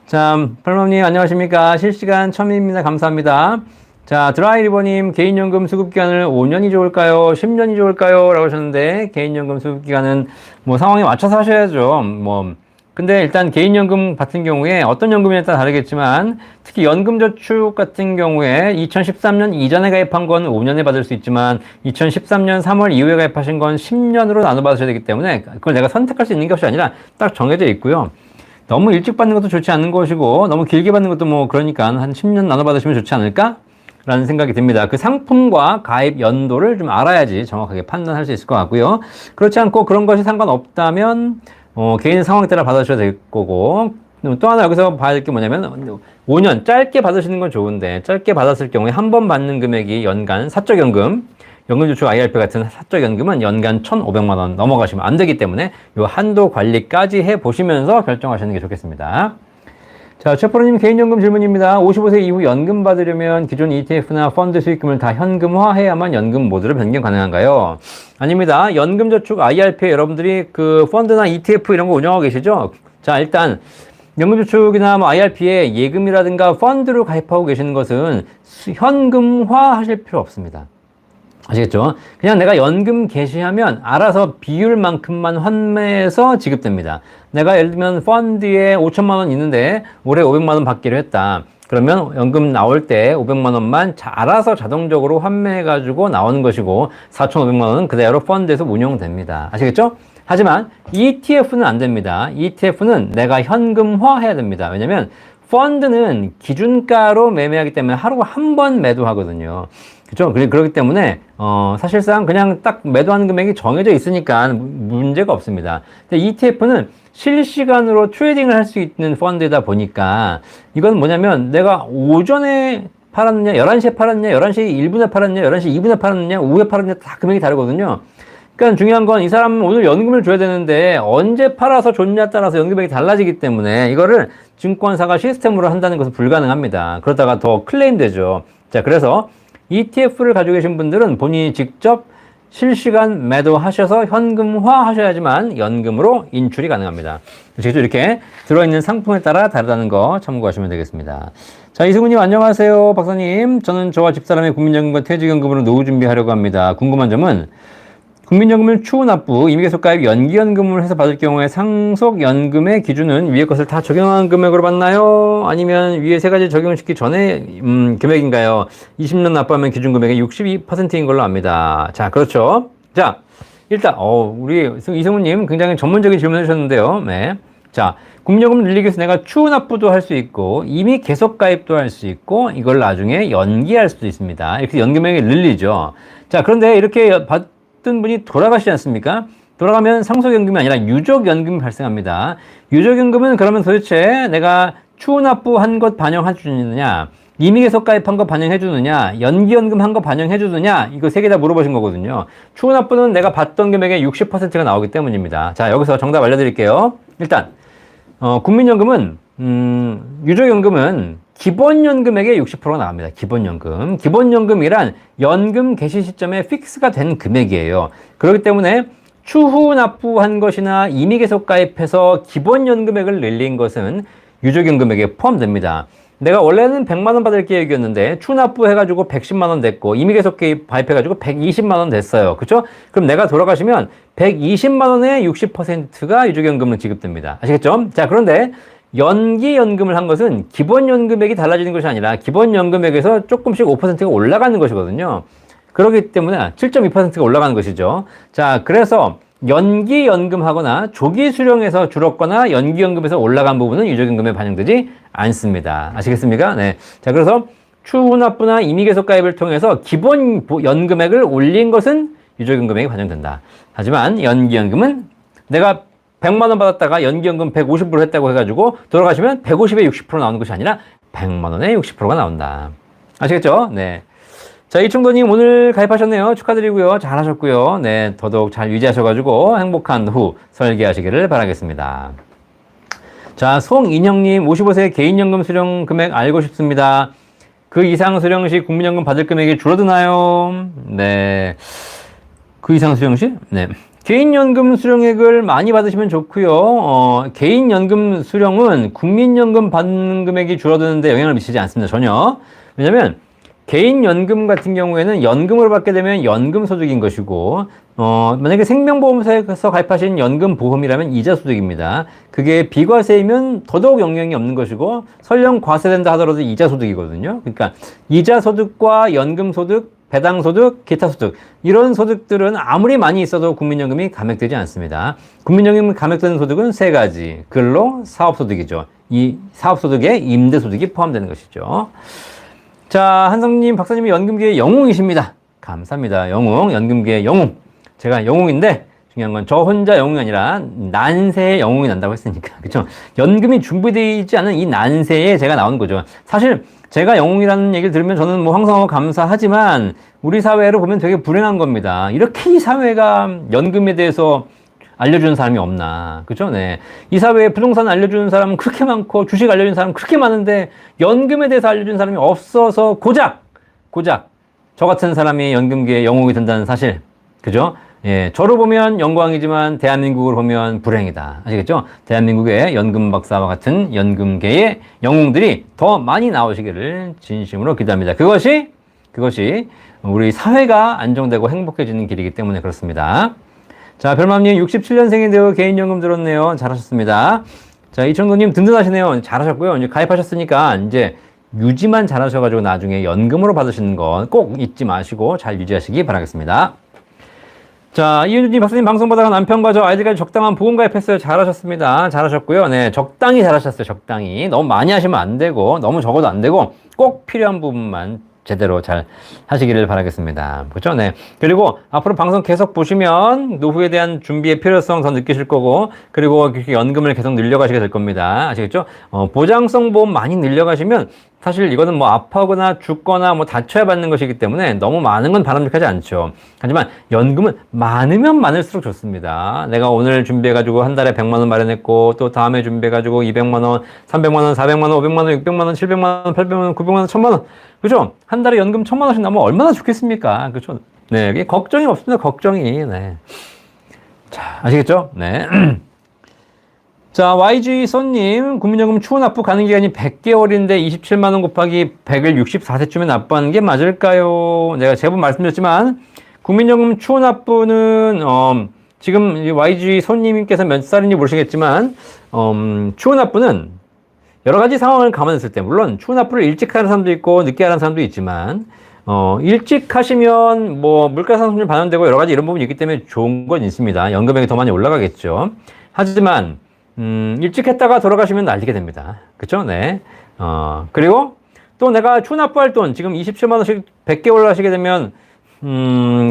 자, 팔로님 안녕하십니까. 실시간 처음입니다. 감사합니다. 자, 드라이리버님 개인연금 수급기간을 5년이 좋을까요? 10년이 좋을까요? 라고 하셨는데, 개인연금 수급기간은 뭐 상황에 맞춰서 하셔야죠. 근데 일단 개인연금 같은 경우에 어떤 연금에 따라 다르겠지만, 특히 연금저축 같은 경우에 2013년 이전에 가입한 건 5년에 받을 수 있지만, 2013년 3월 이후에 가입하신 건 10년으로 나눠 받으셔야 되기 때문에, 그걸 내가 선택할 수 있는 것이 아니라 딱 정해져 있고요. 너무 일찍 받는 것도 좋지 않은 것이고, 너무 길게 받는 것도 뭐, 그러니까 한 10년 나눠 받으시면 좋지 않을까? 라는 생각이 듭니다. 그 상품과 가입 연도를 좀 알아야지 정확하게 판단할 수 있을 것 같고요. 그렇지 않고 그런 것이 상관없다면, 개인 상황에 따라 받으셔도 될 거고, 또 하나 여기서 봐야 될 게 뭐냐면, 5년 짧게 받으시는 건 좋은데, 짧게 받았을 경우에 한 번 받는 금액이 연간 사적연금, 연금저축 IRP 같은 사적연금은 연간 1,500만 원 넘어가시면 안 되기 때문에 이 한도 관리까지 해보시면서 결정하시는 게 좋겠습니다. 자, 최프로님 개인연금 질문입니다. 55세 이후 연금 받으려면 기존 ETF나 펀드 수익금을 다 현금화해야만 연금 모드로 변경 가능한가요? 아닙니다. 연금저축 IRP 여러분들이 그 펀드나 ETF 이런 거 운영하고 계시죠? 자, 일단 연금저축이나 뭐 IRP에 예금이라든가 펀드로 가입하고 계시는 것은 현금화 하실 필요 없습니다. 아시겠죠? 그냥 내가 연금 개시하면 알아서 비율만큼만 환매해서 지급됩니다. 내가 예를 들면 펀드에 5천만 원 있는데 올해 500만 원 받기로 했다. 그러면 연금 나올 때 500만 원만 알아서 자동적으로 환매해가지고 나오는 것이고 4,500만 원은 그대로 펀드에서 운용됩니다. 아시겠죠? 하지만 ETF는 안 됩니다. ETF는 내가 현금화해야 됩니다. 왜냐면 펀드는 기준가로 매매하기 때문에 하루 한 번 매도하거든요. 그렇죠? 그렇기 때문에 사실상 그냥 딱 매도하는 금액이 정해져 있으니까 문제가 없습니다. 근데 ETF는 실시간으로 트레이딩을 할 수 있는 펀드이다 보니까 이건 뭐냐면 내가 오전에 팔았느냐, 11시에 팔았느냐, 11시 1분에 팔았느냐, 11시 2분에 팔았느냐, 오후에 팔았느냐 다 금액이 다르거든요. 그러니까 중요한 건 이 사람은 오늘 연금을 줘야 되는데 언제 팔아서 줬냐에 따라서 연금액이 달라지기 때문에 이거를 증권사가 시스템으로 한다는 것은 불가능합니다. 그러다가 더 클레임 되죠. 자, 그래서 ETF를 가지고 계신 분들은 본인이 직접 실시간 매도하셔서 현금화 하셔야지만 연금으로 인출이 가능합니다. 그래서 이렇게 들어있는 상품에 따라 다르다는 거 참고하시면 되겠습니다. 자, 이승우님 안녕하세요. 박사님, 저는 저와 집사람의 국민연금과 퇴직연금으로 노후 준비하려고 합니다. 궁금한 점은 국민연금을 추후 납부, 임의계속가입 연기연금을 해서 받을 경우에 상속연금의 기준은 위에 것을 다 적용한 금액으로 받나요? 아니면 위에 세 가지 적용시키기 전에 금액인가요? 20년 납부하면 기준 금액이 62%인 걸로 압니다. 자, 그렇죠. 자, 일단 우리 이승우님 굉장히 전문적인 질문을 해주셨는데요. 네. 자, 국민연금을 늘리기 위해서 내가 추후 납부도 할 수 있고 임의 계속가입도 할 수 있고 이걸 나중에 연기할 수도 있습니다. 이렇게 연금액이 늘리죠. 자, 그런데 이렇게 어떤 분이 돌아가시지 않습니까? 돌아가면 상속연금이 아니라 유족연금이 발생합니다. 유족연금은 그러면 도대체 내가 추후 납부한 것 반영해 주느냐, 임의계속 가입한 거 반영해 주느냐, 연기연금 한 거 반영해 주느냐, 이거 세 개 다 물어보신 거거든요. 추후 납부는 내가 받던 금액의 60%가 나오기 때문입니다. 자, 여기서 정답 알려드릴게요. 일단 국민연금은 유족연금은 기본연금액의 60%가 나갑니다. 기본연금. 기본연금이란 연금 개시 시점에 픽스가 된 금액이에요. 그렇기 때문에 추후 납부한 것이나 임의계속 가입해서 기본연금액을 늘린 것은 유족연금액에 포함됩니다. 내가 원래는 100만 원 받을 계획이었는데 추후 납부해가지고 110만 원 됐고 임의계속 가입해가지고 120만 원 됐어요. 그렇죠? 그럼 내가 돌아가시면 120만 원의 60%가 유족연금은 지급됩니다. 아시겠죠? 자, 그런데 연기연금을 한 것은 기본연금액이 달라지는 것이 아니라 기본연금액에서 조금씩 5%가 올라가는 것이거든요. 그렇기 때문에 7.2%가 올라가는 것이죠. 자, 그래서 연기연금하거나 조기수령에서 줄었거나 연기연금에서 올라간 부분은 유족연금에 반영되지 않습니다. 아시겠습니까? 네. 자, 그래서 추후 납부나 임의계속 가입을 통해서 기본 연금액을 올린 것은 유족연금액이 반영된다. 하지만 연기연금은 내가 100만 원 받았다가 연기연금 150% 했다고 해가지고 돌아가시면 150에 60% 나오는 것이 아니라 100만 원에 60%가 나온다. 아시겠죠? 네. 자, 이충도님 오늘 가입하셨네요. 축하드리고요. 잘하셨고요. 네, 더더욱 잘 유지하셔가지고 행복한 후 설계하시기를 바라겠습니다. 자, 송인형님 55세 개인연금 수령 금액 알고 싶습니다. 그 이상 수령 시 국민연금 받을 금액이 줄어드나요? 네. 그 이상 수령 시? 네. 개인연금 수령액을 많이 받으시면 좋고요. 개인연금 수령은 국민연금 받는 금액이 줄어드는데 영향을 미치지 않습니다. 전혀. 왜냐면 개인연금 같은 경우에는 연금으로 받게 되면 연금소득인 것이고 만약에 생명보험사에서 가입하신 연금보험이라면 이자소득입니다. 그게 비과세이면 더더욱 영향이 없는 것이고 설령 과세된다 하더라도 이자소득이거든요. 그러니까 이자소득과 연금소득, 배당소득, 기타소득 이런 소득들은 아무리 많이 있어도 국민연금이 감액되지 않습니다. 국민연금이 감액되는 소득은 세 가지. 근로, 사업소득이죠. 이 사업소득에 임대소득이 포함되는 것이죠. 자, 한성님, 박사님이 연금계의 영웅이십니다. 감사합니다. 영웅, 연금계의 영웅. 제가 영웅인데 중요한 건 저 혼자 영웅이 아니라 난세의 영웅이 난다고 했으니까. 그렇죠? 연금이 준비되어 있지 않은 이 난세에 제가 나오는 거죠. 사실 제가 영웅이라는 얘기를 들으면 저는 뭐 황송하고 감사하지만 우리 사회로 보면 되게 불행한 겁니다. 이렇게 이 사회가 연금에 대해서 알려주는 사람이 없나. 그죠? 네. 이 사회에 부동산 알려주는 사람은 그렇게 많고, 주식 알려주는 사람은 그렇게 많은데, 연금에 대해서 알려주는 사람이 없어서 고작, 저 같은 사람이 연금계의 영웅이 된다는 사실. 그죠? 예. 저를 보면 영광이지만, 대한민국을 보면 불행이다. 아시겠죠? 대한민국의 연금 박사와 같은 연금계의 영웅들이 더 많이 나오시기를 진심으로 기도합니다. 그것이 우리 사회가 안정되고 행복해지는 길이기 때문에 그렇습니다. 자, 별맘님 67년생인데요. 개인연금 들었네요. 잘하셨습니다. 자, 이청도님 든든하시네요. 잘하셨고요. 이제 가입하셨으니까 이제 유지만 잘하셔가지고 나중에 연금으로 받으시는 건 꼭 잊지 마시고 잘 유지하시기 바라겠습니다. 자, 이윤주님 박사님 방송 보다가 남편과 저 아이들까지 적당한 보험 가입했어요. 잘하셨습니다. 잘하셨고요. 네, 적당히 잘하셨어요. 적당히. 너무 많이 하시면 안 되고, 너무 적어도 안 되고, 꼭 필요한 부분만 제대로 잘 하시기를 바라겠습니다. 그렇죠? 네. 그리고 앞으로 방송 계속 보시면 노후에 대한 준비의 필요성 더 느끼실 거고, 그리고 연금을 계속 늘려가시게 될 겁니다. 아시겠죠? 보장성 보험 많이 늘려가시면 사실 이거는 뭐 아파거나 죽거나 뭐 다쳐야 받는 것이기 때문에 너무 많은 건 바람직하지 않죠. 하지만 연금은 많으면 많을수록 좋습니다. 내가 오늘 준비해가지고 한 달에 100만 원 마련했고, 또 다음에 준비해가지고 200만 원, 300만 원, 400만 원, 500만 원, 600만 원, 700만 원, 800만 원, 900만 원, 1000만 원. 그죠? 한 달에 연금 1000만 원씩 나오면 얼마나 좋겠습니까? 그죠? 네. 이게 걱정이 없습니다. 걱정이. 네. 자, 아시겠죠? 네. 자, YG 손님, 국민연금 추후 납부 가능 기간이 100개월인데 27만원 곱하기 100을 64세쯤에 납부하는 게 맞을까요? 내가 제법 말씀드렸지만, 국민연금 추후 납부는, 지금 YG 손님께서 몇 살인지 모르시겠지만, 추후 납부는 여러 가지 상황을 감안했을 때, 물론 추후 납부를 일찍 하는 사람도 있고, 늦게 하는 사람도 있지만, 일찍 하시면 뭐 물가 상승률 반영되고 여러 가지 이런 부분이 있기 때문에 좋은 건 있습니다. 연금액이 더 많이 올라가겠죠. 하지만, 일찍 했다가 돌아가시면 날리게 됩니다. 그쵸? 네. 그리고 또 내가 추후 납부할 돈, 지금 27만원씩 100개월 하시게 되면,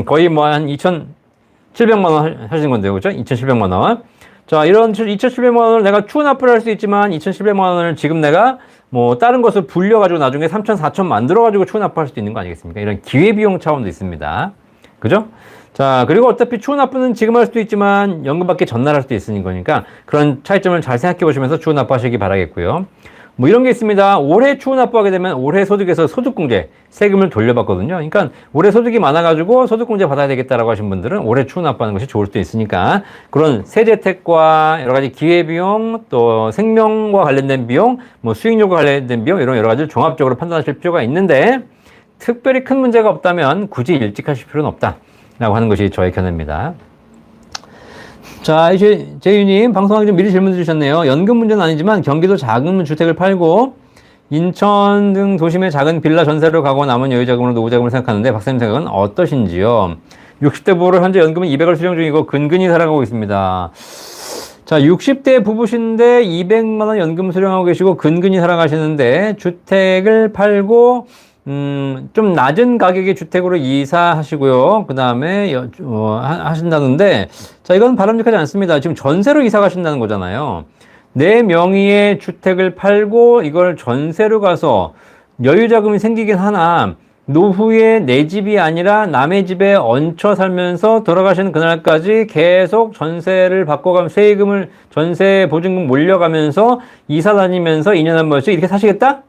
거의 뭐 한 2,700만원 하시는 건데요. 그죠? 2,700만원. 자, 이런 2,700만원을 내가 추후 납부를 할 수 있지만, 2,700만원을 지금 내가 뭐 다른 것을 불려가지고 나중에 3,000, 4,000 만들어가지고 추후 납부할 수도 있는 거 아니겠습니까? 이런 기회비용 차원도 있습니다. 그죠? 자, 그리고 어차피 추후 납부는 지금 할 수도 있지만 연금 받기 전날 할 수도 있으니 거니까 그런 차이점을 잘 생각해 보시면서 추후 납부하시기 바라겠고요. 뭐 이런 게 있습니다. 올해 추후 납부하게 되면 올해 소득에서 소득공제 세금을 돌려받거든요. 그러니까 올해 소득이 많아가지고 소득공제 받아야 되겠다라고 하신 분들은 올해 추후 납부하는 것이 좋을 수도 있으니까 그런 세제 혜택과 여러 가지 기회비용 또 생명과 관련된 비용 뭐 수익률과 관련된 비용 이런 여러 가지를 종합적으로 판단하실 필요가 있는데 특별히 큰 문제가 없다면 굳이 일찍 하실 필요는 없다. 라고 하는 것이 저의 견해입니다. 자, 이제 재윤님 방송하기 좀 미리 질문 주셨네요. 연금 문제는 아니지만 경기도 작은 주택을 팔고 인천 등 도심의 작은 빌라 전세로 가고 남은 여유자금으로 노후자금을 생각하는데 박사님 생각은 어떠신지요? 60대 부부로 현재 연금은 200을 수령 중이고 근근히 살아가고 있습니다. 자, 60대 부부신데 200만 원 연금 수령하고 계시고 근근히 살아가시는데 주택을 팔고 좀 낮은 가격의 주택으로 이사하시고요. 그 다음에, 하신다는데, 자, 이건 바람직하지 않습니다. 지금 전세로 이사 가신다는 거잖아요. 내 명의의 주택을 팔고 이걸 전세로 가서 여유자금이 생기긴 하나, 노후에 내 집이 아니라 남의 집에 얹혀 살면서 돌아가시는 그날까지 계속 전세를 바꿔가면 세금을, 전세 보증금 몰려가면서 이사 다니면서 2년에 한 번씩 이렇게 사시겠다?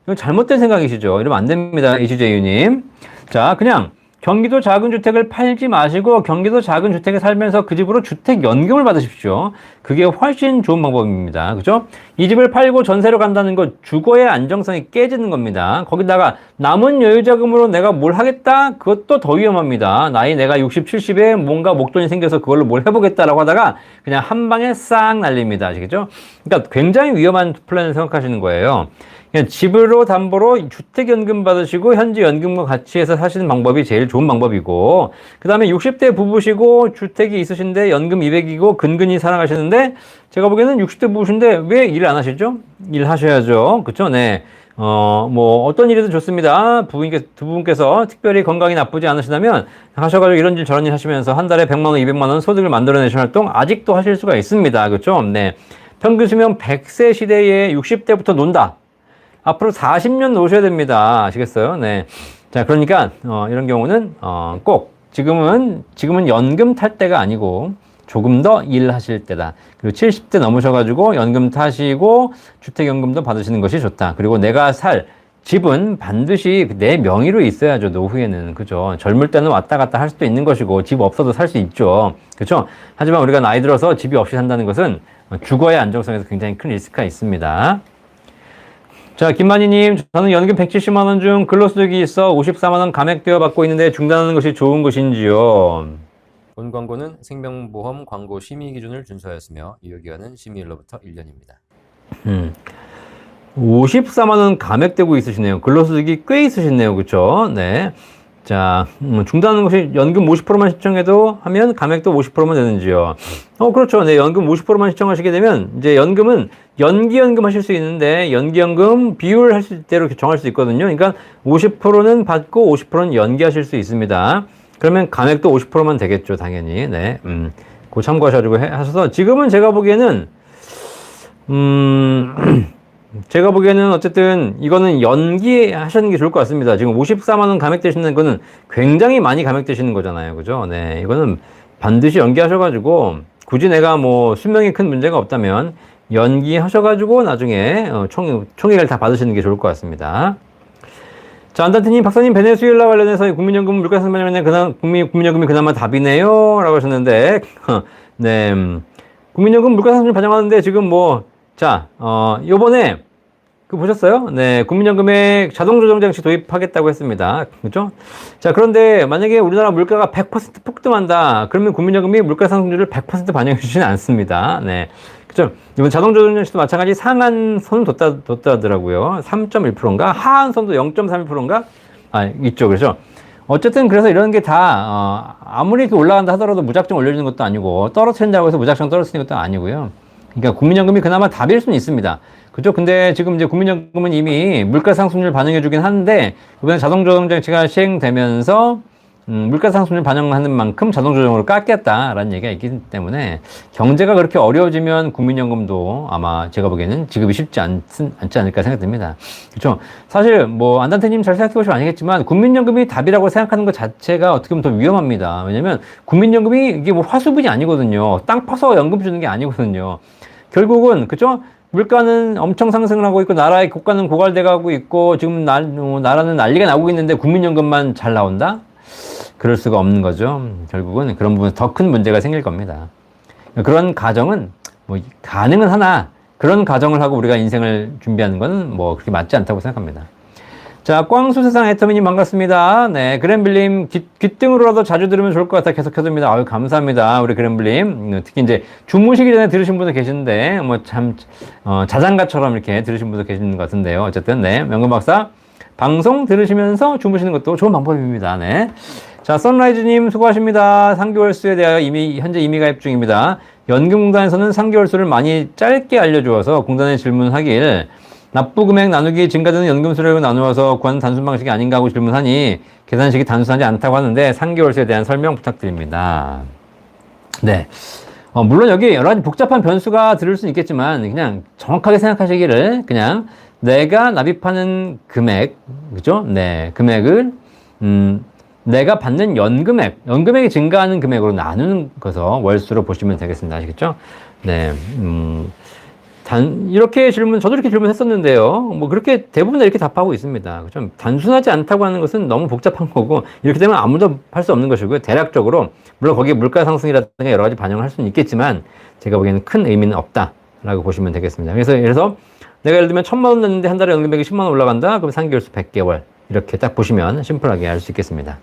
이건 잘못된 생각이시죠. 이러면 안 됩니다. HJ유님. 자, 그냥 경기도 작은 주택을 팔지 마시고 경기도 작은 주택에 살면서 그 집으로 주택연금을 받으십시오. 그게 훨씬 좋은 방법입니다. 그죠? 이 집을 팔고 전세로 간다는 거 주거의 안정성이 깨지는 겁니다. 거기다가 남은 여유자금으로 내가 뭘 하겠다? 그것도 더 위험합니다. 나이 내가 60, 70에 뭔가 목돈이 생겨서 그걸로 뭘 해보겠다라고 하다가 그냥 한 방에 싹 날립니다. 아시겠죠? 그러니까 굉장히 위험한 플랜을 생각하시는 거예요. 그냥 집으로 담보로 주택연금 받으시고 현재 연금과 같이 해서 사시는 방법이 제일 좋은 방법이고, 그 다음에 60대 부부시고 주택이 있으신데 연금 200이고 근근히 살아가시는데, 제가 보기에는 60대 부부신데 왜 일 안 하시죠? 일 하셔야죠. 그쵸? 네. 뭐 어떤 일이든 좋습니다. 두 분께서 특별히 건강이 나쁘지 않으시다면 하셔가지고 이런 일 저런 일 하시면서 한 달에 100만 원, 200만 원 소득을 만들어내시는 활동 아직도 하실 수가 있습니다. 그쵸? 네. 평균 수명 100세 시대에 60대부터 논다. 앞으로 40년 노셔야 됩니다. 아시겠어요? 네. 자, 그러니까, 이런 경우는, 꼭, 지금은 연금 탈 때가 아니고, 조금 더 일하실 때다. 그리고 70대 넘으셔가지고, 연금 타시고, 주택연금도 받으시는 것이 좋다. 그리고 내가 살 집은 반드시 내 명의로 있어야죠. 노후에는. 그죠? 젊을 때는 왔다 갔다 할 수도 있는 것이고, 집 없어도 살 수 있죠. 그죠? 하지만 우리가 나이 들어서 집이 없이 산다는 것은 주거의 안정성에서 굉장히 큰 리스크가 있습니다. 자, 김만희님, 저는 연금 170만 원 중 근로소득이 있어 54만 원 감액되어 받고 있는데 중단하는 것이 좋은 것인지요?
본 광고는 생명보험 광고 심의 기준을 준수하였으며 유효기간은 심의일로부터 1년입니다.
54만 원 감액되고 있으시네요. 근로소득이 꽤 있으시네요. 그쵸? 네. 자, 중단하는 것이 연금 50%만 신청해도 하면 감액도 50%만 되는지요? 그렇죠. 네, 연금 50%만 신청하시게 되면 이제 연금은 연기연금 하실 수 있는데 연기연금 비율 하실 대로 정할 수 있거든요. 그러니까 50%는 받고 50%는 연기하실 수 있습니다. 그러면 감액도 50%만 되겠죠, 당연히. 네, 그거 참고하셔가지고 하셔서 지금은 제가 보기에는 제가 보기에는 어쨌든 이거는 연기하시는 게 좋을 것 같습니다. 지금 54만 원 감액되시는 거는 굉장히 많이 감액되시는 거잖아요. 그죠? 네. 이거는 반드시 연기하셔가지고 굳이 내가 뭐 수명이 큰 문제가 없다면 연기하셔가지고 나중에 총액을 다 받으시는 게 좋을 것 같습니다. 자, 안단트님, 박사님, 베네수엘라 관련해서 국민연금 물가상 반영에 국민연금이 그나마 답이네요. 라고 하셨는데, 네. 국민연금 물가상승 반영하는데 지금 요번에, 보셨어요? 네, 국민연금에 자동조정장치 도입하겠다고 했습니다. 그죠? 자, 그런데 만약에 우리나라 물가가 100% 폭등한다. 그러면 국민연금이 물가상승률을 100% 반영해주지는 않습니다. 네. 그죠? 이번 자동조정장치도 마찬가지 상한선을 뒀다더라고요. 3.1%인가? 하한선도 0.31%인가? 있죠. 그렇죠? 어쨌든 그래서 이런 게 다, 아무리 이렇게 올라간다 하더라도 무작정 올려주는 것도 아니고, 떨어뜨린다고 해서 무작정 떨어뜨리는 것도 아니고요. 그러니까 국민연금이 그나마 답일 수는 있습니다. 그죠? 근데 지금 이제 국민연금은 이미 물가상승률 반영해주긴 하는데, 이번에 자동조정장치가 시행되면서, 물가상승률 반영하는 만큼 자동조정으로 깎겠다라는 얘기가 있기 때문에, 경제가 그렇게 어려워지면 국민연금도 아마 제가 보기에는 지급이 쉽지 않지 않을까 생각됩니다. 그렇죠? 사실 안단태님 잘 생각해 보시면 아시겠지만, 국민연금이 답이라고 생각하는 것 자체가 어떻게 보면 더 위험합니다. 왜냐면, 국민연금이 이게 화수분이 아니거든요. 땅 파서 연금 주는 게 아니거든요. 결국은, 그죠? 물가는 엄청 상승을 하고 있고, 나라의 국가는 고갈돼 가고 있고, 지금 나라는 난리가 나고 있는데 국민연금만 잘 나온다? 그럴 수가 없는 거죠. 결국은 그런 부분에서 더 큰 문제가 생길 겁니다. 그런 가정은, 가능은 하나, 그런 가정을 하고 우리가 인생을 준비하는 건 그렇게 맞지 않다고 생각합니다. 자, 꽝수세상 애터미님 반갑습니다. 네, 그램블님, 귓등으로라도 자주 들으면 좋을 것 같아 계속 켜줍니다. 아유, 감사합니다. 우리 그램블님. 특히 이제 주무시기 전에 들으신 분도 계신데, 자장가처럼 이렇게 들으신 분도 계시는 것 같은데요. 어쨌든, 네, 연금박사. 방송 들으시면서 주무시는 것도 좋은 방법입니다. 네. 자, 선라이즈님 수고하십니다. 3개월 수에 대하여 현재 이미 가입 중입니다. 연금공단에서는 3개월 수를 많이 짧게 알려주어서 공단에 질문하길, 납부 금액 나누기 증가되는 연금 수령을 나누어서 구하는 단순 방식이 아닌가 하고 질문하니 계산식이 단순하지 않다고 하는데 3개월 수에 대한 설명 부탁드립니다. 네. 물론 여기 여러 가지 복잡한 변수가 들을 수는 있겠지만 그냥 정확하게 생각하시기를 그냥 내가 납입하는 금액, 그죠? 네. 금액을, 내가 받는 연금액이 증가하는 금액으로 나누는 것을 월수로 보시면 되겠습니다. 아시겠죠? 네. 이렇게 저도 이렇게 질문했었는데요. 뭐 그렇게 대부분 다 이렇게 답하고 있습니다. 좀 단순하지 않다고 하는 것은 너무 복잡한 거고, 이렇게 되면 아무도 할 수 없는 것이고요. 대략적으로, 물론 거기에 물가 상승이라든가 여러 가지 반영을 할 수는 있겠지만, 제가 보기에는 큰 의미는 없다라고 보시면 되겠습니다. 그래서 내가 예를 들면 1,000만 원 냈는데 한 달에 연금액이 10만 원 올라간다? 그럼 3개월수 100개월. 이렇게 딱 보시면 심플하게 알 수 있겠습니다.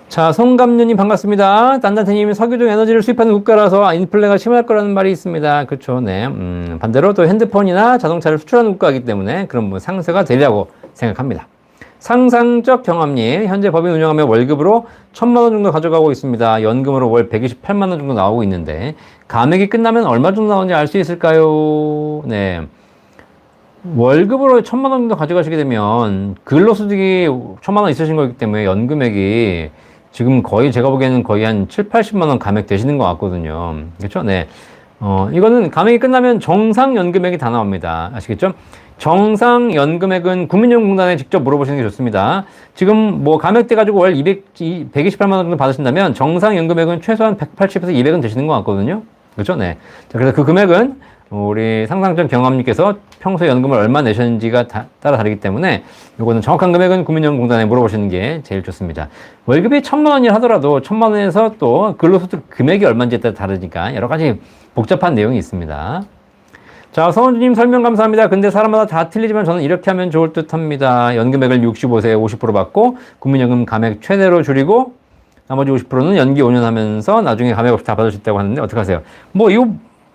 자, 송감류님 반갑습니다. 딴딴테님, 석유 등 에너지를 수입하는 국가라서 인플레가 심할 거라는 말이 있습니다. 그렇죠, 네. 반대로 또 핸드폰이나 자동차를 수출하는 국가이기 때문에 그런 뭐 상세가 되리라고 생각합니다. 상상적 경험님, 현재 법인 운영하며 월급으로 1,000만 원 정도 가져가고 있습니다. 연금으로 월 128만 원 정도 나오고 있는데 감액이 끝나면 얼마 정도 나오는지 알 수 있을까요? 네. 월급으로 1,000만 원 정도 가져가시게 되면 근로소득이 1,000만 원 있으신 거기 때문에 연금액이 지금 거의 제가 보기에는 거의 한 7, 80만 원 감액 되시는 것 같거든요. 그렇죠? 네. 이거는 감액이 끝나면 정상 연금액이 다 나옵니다. 아시겠죠? 정상 연금액은 국민연금공단에 직접 물어보시는 게 좋습니다. 지금 뭐 감액돼 가지고 월 128만 원 정도 받으신다면 정상 연금액은 최소한 180에서 200은 되시는 것 같거든요. 그렇죠? 네. 자, 그래서 그 금액은 우리 상상적 경험님께서 평소에 연금을 얼마 내셨는지가 따라 다르기 때문에 요거는 정확한 금액은 국민연금공단에 물어보시는 게 제일 좋습니다. 월급이 1,000만 원이 하더라도 1,000만 원에서 또 근로소득 금액이 얼마인지에 따라 다르니까 여러 가지 복잡한 내용이 있습니다. 자, 서원주님 설명 감사합니다. 근데 사람마다 다 틀리지만 저는 이렇게 하면 좋을 듯 합니다. 연금액을 65세에 50% 받고 국민연금 감액 최대로 줄이고 나머지 50%는 연기 5년 하면서 나중에 감액 없이 다 받을 수 있다고 하는데 어떻게 하세요? 뭐 이거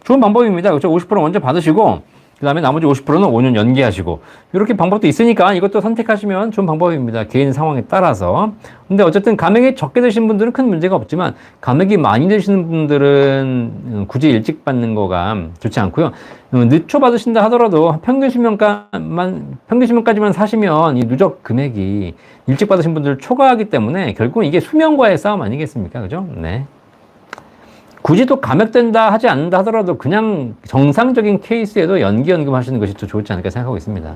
좋은 방법입니다. 그렇죠? 50% 먼저 받으시고 그 다음에 나머지 50%는 5년 연기하시고 이렇게 방법도 있으니까 이것도 선택하시면 좋은 방법입니다. 개인 상황에 따라서. 근데 어쨌든 감액이 적게 되신 분들은 큰 문제가 없지만 감액이 많이 되시는 분들은 굳이 일찍 받는 거가 좋지 않고요. 늦춰 받으신다 하더라도 평균 수명까지만 사시면 이 누적 금액이 일찍 받으신 분들을 초과하기 때문에 결국은 이게 수명과의 싸움 아니겠습니까? 그죠? 네. 굳이 또 감액된다 하지 않는다 하더라도 그냥 정상적인 케이스에도 연기연금 하시는 것이 더 좋지 않을까 생각하고 있습니다.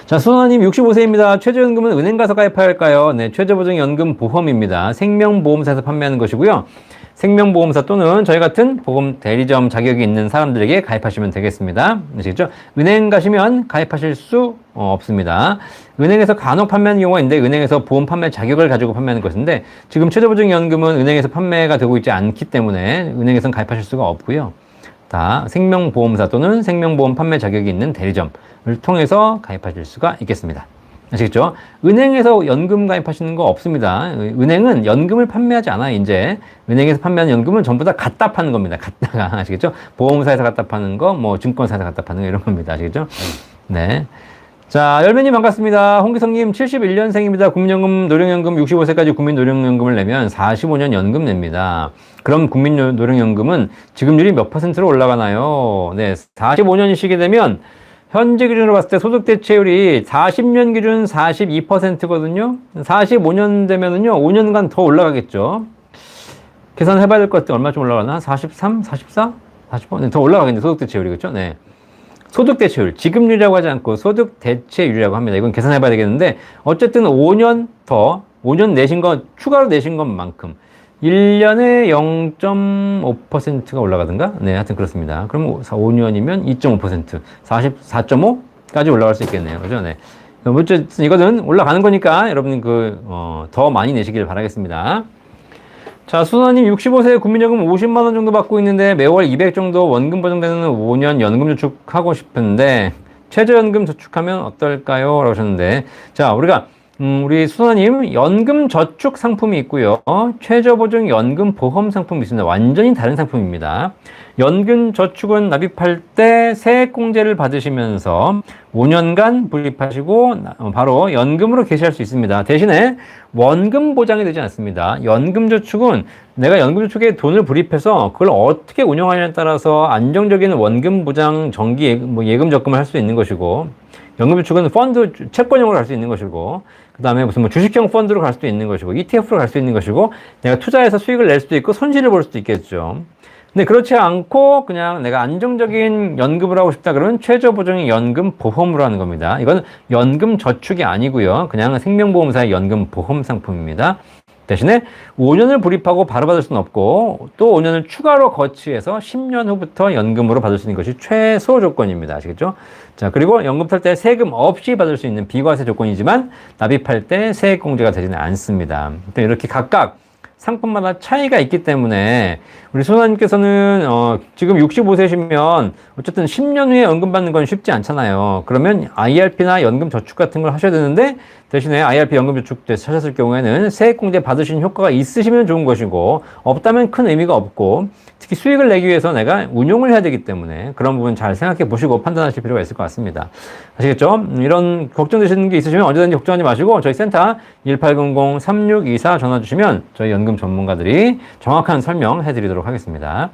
자, 수원님 65세입니다. 최저연금은 은행 가서 가입해야 할까요? 네, 최저보장연금 보험입니다. 생명보험사에서 판매하는 것이고요. 생명보험사 또는 저희 같은 보험 대리점 자격이 있는 사람들에게 가입하시면 되겠습니다. 아시겠죠? 은행 가시면 가입하실 수 없습니다. 은행에서 간혹 판매하는 경우가 있는데 은행에서 보험 판매 자격을 가지고 판매하는 것인데 지금 최저보장연금은 은행에서 판매가 되고 있지 않기 때문에 은행에서는 가입하실 수가 없고요. 다 생명보험사 또는 생명보험 판매 자격이 있는 대리점을 통해서 가입하실 수가 있겠습니다. 아시겠죠? 은행에서 연금 가입하시는 거 없습니다. 은행은 연금을 판매하지 않아요, 이제. 은행에서 판매하는 연금은 전부 다 갖다 파는 겁니다. 갖다가. 아시겠죠? 보험사에서 갖다 파는 거, 뭐, 증권사에서 갖다 파는 거, 이런 겁니다. 아시겠죠? 네. 자, 열매님 반갑습니다. 홍기성님 71년생입니다. 국민연금, 노령연금 65세까지 국민노령연금을 내면 45년 연금 냅니다. 그럼 국민노령연금은 지급률이 몇 %로 올라가나요? 네, 45년이시게 되면 현재 기준으로 봤을 때 소득 대체율이 40년 기준 42%거든요. 45년 되면은요, 5년간 더 올라가겠죠. 계산해 봐야 될 것 같아요. 얼마 좀 올라가나? 43? 44? 45? 네, 더 올라가겠네. 소득 대체율이. 그렇죠? 네. 소득 대체율. 지급률이라고 하지 않고 소득 대체율이라고 합니다. 이건 계산해 봐야 되겠는데, 어쨌든 5년 내신 거, 추가로 내신 것만큼. 1년에 0.5%가 올라가든가? 네, 하여튼 그렇습니다. 그럼 5년이면 2.5%, 44.5까지 올라갈 수 있겠네요. 그죠? 네. 어쨌든 이거는 올라가는 거니까 여러분 더 많이 내시길 바라겠습니다. 자, 수나님 65세 국민연금 50만 원 정도 받고 있는데 매월 200 정도 원금 보장되는 5년 연금 저축하고 싶은데 최저연금 저축하면 어떨까요? 라고 하셨는데, 자, 우리 수나님 연금 저축 상품이 있고요. 최저보증 연금 보험 상품이 있습니다. 완전히 다른 상품입니다. 연금 저축은 납입할 때 세액공제를 받으시면서 5년간 불입하시고 바로 연금으로 개시할 수 있습니다. 대신에 원금 보장이 되지 않습니다. 연금 저축은 내가 연금 저축에 돈을 불입해서 그걸 어떻게 운영하냐에 따라서 안정적인 원금 보장 정기 예금 적금을 할 수 있는 것이고, 연금 저축은 펀드 채권형으로 갈 수 있는 것이고, 그 다음에 무슨 주식형 펀드로 갈 수도 있는 것이고, ETF로 갈 수 있는 것이고, 내가 투자해서 수익을 낼 수도 있고 손실을 볼 수도 있겠죠. 근데 그렇지 않고 그냥 내가 안정적인 연금을 하고 싶다 그러면 최저보증의 연금 보험으로 하는 겁니다. 이건 연금 저축이 아니고요. 그냥 생명보험사의 연금 보험 상품입니다. 대신에 5년을 불입하고 바로 받을 수는 없고 또 5년을 추가로 거치해서 10년 후부터 연금으로 받을 수 있는 것이 최소 조건입니다. 아시겠죠? 자, 그리고 연금 탈 때 세금 없이 받을 수 있는 비과세 조건이지만 납입할 때 세액공제가 되지는 않습니다. 이렇게 각각 상품마다 차이가 있기 때문에 우리 소나님께서는 지금 65세시면 어쨌든 10년 후에 연금 받는 건 쉽지 않잖아요. 그러면 IRP나 연금 저축 같은 걸 하셔야 되는데 대신에 IRP 연금 저축 때 하셨을 경우에는 세액공제 받으신 효과가 있으시면 좋은 것이고 없다면 큰 의미가 없고 특히 수익을 내기 위해서 내가 운용을 해야 되기 때문에 그런 부분 잘 생각해 보시고 판단하실 필요가 있을 것 같습니다. 아시겠죠? 이런 걱정되시는 게 있으시면 언제든지 걱정하지 마시고 저희 센터 1800-3624 전화 주시면 저희 연금 전문가들이 정확한 설명 해드리도록 하겠습니다.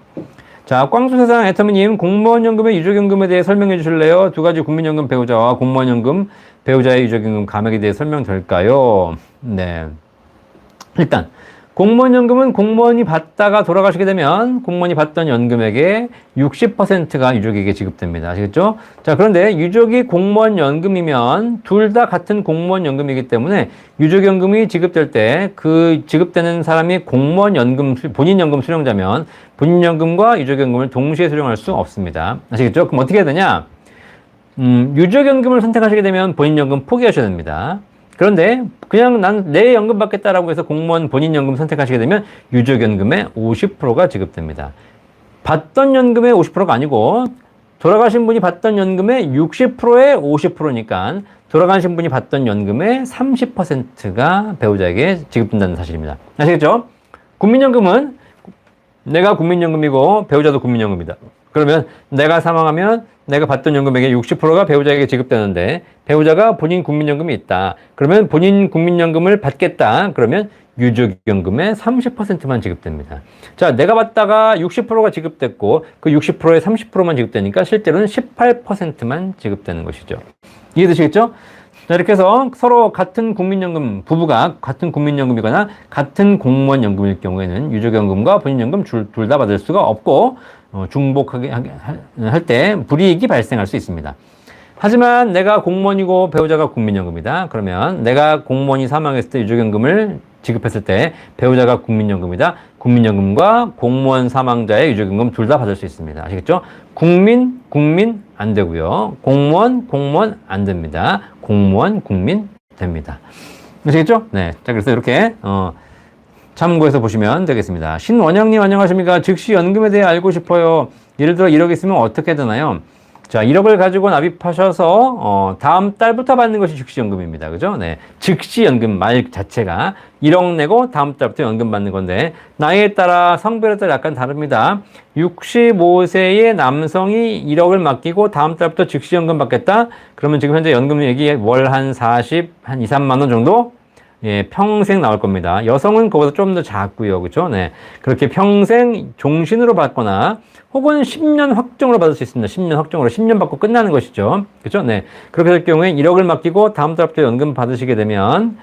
자, 꽝수세상 애터미님, 공무원연금의 유족연금에 대해 설명해 주실래요? 두 가지 국민연금 배우자와 공무원연금 배우자의 유족연금 감액에 대해 설명될까요? 네. 일단 공무원연금은 공무원이 받다가 돌아가시게 되면 공무원이 받던 연금액의 60%가 유족에게 지급됩니다. 아시겠죠? 자, 그런데 유족이 공무원연금이면 둘 다 같은 공무원연금이기 때문에 유족연금이 지급될 때 그 지급되는 사람이 공무원연금, 본인연금 수령자면 본인연금과 유족연금을 동시에 수령할 수 없습니다. 아시겠죠? 그럼 어떻게 해야 되냐? 유족연금을 선택하시게 되면 본인연금 포기하셔야 됩니다. 그런데 그냥 난 내 연금 받겠다라고 해서 공무원 본인 연금 선택하시게 되면 유족연금의 50%가 지급됩니다. 받던 연금의 50%가 아니고 돌아가신 분이 받던 연금의 60%의 50%니까 돌아가신 분이 받던 연금의 30%가 배우자에게 지급된다는 사실입니다. 아시겠죠? 국민연금은 내가 국민연금이고 배우자도 국민연금이다. 그러면 내가 사망하면 내가 받던 연금액의 60%가 배우자에게 지급되는데 배우자가 본인 국민연금이 있다. 그러면 본인 국민연금을 받겠다. 그러면 유족연금의 30%만 지급됩니다. 자, 내가 받다가 60%가 지급됐고 그 60%의 30%만 지급되니까 실제로는 18%만 지급되는 것이죠. 이해되시겠죠? 자, 이렇게 해서 서로 같은 국민연금, 부부가 같은 국민연금이거나 같은 공무원연금일 경우에는 유족연금과 본인연금 둘 다 받을 수가 없고 중복하게 할 때 불이익이 발생할 수 있습니다. 하지만 내가 공무원이고 배우자가 국민연금이다. 그러면 내가 공무원이 사망했을 때 유족연금을 지급했을 때 배우자가 국민연금이다. 국민연금과 공무원 사망자의 유족연금 둘 다 받을 수 있습니다. 아시겠죠? 국민 안 되고요. 공무원 안 됩니다. 공무원, 국민 됩니다. 아시겠죠? 네. 자, 그래서 이렇게 참고해서 보시면 되겠습니다. 신원영님 안녕하십니까? 즉시 연금에 대해 알고 싶어요. 예를 들어 1억 있으면 어떻게 되나요? 자, 1억을 가지고 납입하셔서 다음 달부터 받는 것이 즉시연금입니다. 그죠? 네. 즉시연금 말 자체가 1억 내고 다음 달부터 연금 받는 건데 나이에 따라 성별에 따라 약간 다릅니다. 65세의 남성이 1억을 맡기고 다음 달부터 즉시연금 받겠다? 그러면 지금 현재 연금액이 월 한 2, 3만 원 정도? 예, 평생 나올 겁니다. 여성은 그보다 좀 더 작고요. 그렇죠? 네. 그렇게 평생 종신으로 받거나 혹은 10년 확정으로 받을 수 있습니다. 10년 확정으로 10년 받고 끝나는 것이죠. 그렇죠? 네. 그렇게 될 경우에 1억을 맡기고 다음 달부터 연금 받으시게 되면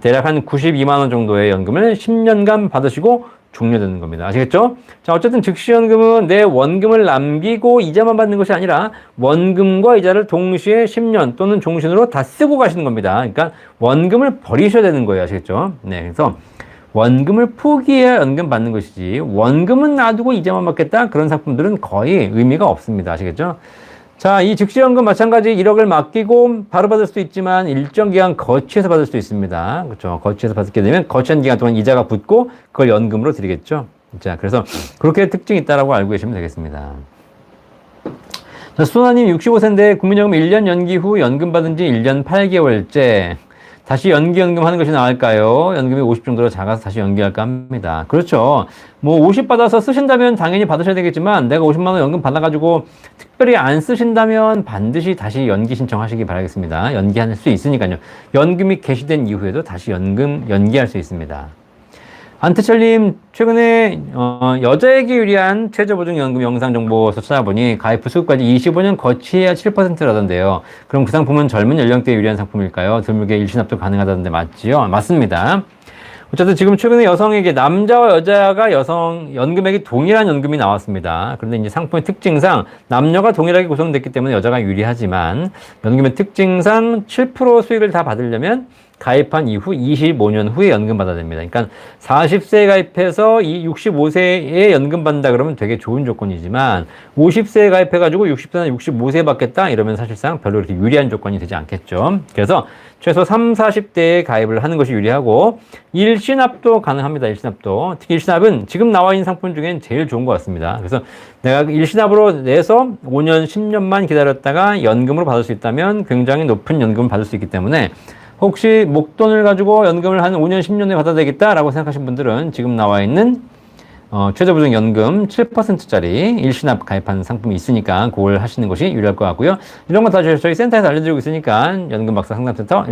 대략 한 92만 원 정도의 연금을 10년간 받으시고 종료되는 겁니다. 아시겠죠? 자, 어쨌든 즉시연금은 내 원금을 남기고 이자만 받는 것이 아니라 원금과 이자를 동시에 10년 또는 종신으로 다 쓰고 가시는 겁니다. 그러니까 원금을 버리셔야 되는 거예요. 아시겠죠? 네. 그래서 원금을 포기해야 연금 받는 것이지 원금은 놔두고 이자만 받겠다? 그런 상품들은 거의 의미가 없습니다. 아시겠죠? 자, 이 즉시연금 마찬가지 1억을 맡기고 바로 받을 수도 있지만 일정 기간 거치해서 받을 수도 있습니다. 그렇죠? 거치해서 받게 되면 거치한 기간 동안 이자가 붙고 그걸 연금으로 드리겠죠. 자, 그래서 그렇게 특징이 있다라고 알고 계시면 되겠습니다. 자, 수나님 65세인데 국민연금 1년 연기 후 연금 받은 지 1년 8개월째. 다시 연기연금 하는 것이 나을까요? 연금이 50 정도로 작아서 다시 연기할까 합니다. 그렇죠. 뭐 50 받아서 쓰신다면 당연히 받으셔야 되겠지만 내가 50만 원 연금 받아가지고 특별히 안 쓰신다면 반드시 다시 연기 신청하시기 바라겠습니다. 연기할 수 있으니까요. 연금이 개시된 이후에도 다시 연기할 수 있습니다. 안태철님, 최근에 여자에게 유리한 최저보증연금 영상 정보에서 찾아보니 가입 후 수급까지 25년 거치해야 7%라던데요. 그럼 그 상품은 젊은 연령대에 유리한 상품일까요? 드물게 일시납도 가능하다던데 맞지요? 맞습니다. 어쨌든 지금 최근에 여성에게 남자와 여자가 연금액이 동일한 연금이 나왔습니다. 그런데 이제 상품의 특징상 남녀가 동일하게 구성됐기 때문에 여자가 유리하지만 연금의 특징상 7% 수익을 다 받으려면 가입한 이후 25년 후에 연금 받아야 됩니다. 그러니까 40세에 가입해서 이 65세에 연금 받는다 그러면 되게 좋은 조건이지만 50세에 가입해가지고 60세나 65세에 받겠다 이러면 사실상 별로 그렇게 유리한 조건이 되지 않겠죠. 그래서 최소 3, 40대에 가입을 하는 것이 유리하고 일시납도 가능합니다. 일시납도. 특히 일시납은 지금 나와 있는 상품 중엔 제일 좋은 것 같습니다. 그래서 내가 일시납으로 내서 5년, 10년만 기다렸다가 연금으로 받을 수 있다면 굉장히 높은 연금을 받을 수 있기 때문에 혹시 목돈을 가지고 연금을 한 5년, 10년에 받아야 되겠다라고 생각하신 분들은 지금 나와 있는 최저보증연금 7%짜리 일시납 가입한 상품이 있으니까 그걸 하시는 것이 유리할 것 같고요. 이런 거 다 저희 센터에서 알려드리고 있으니까 연금박사 상담센터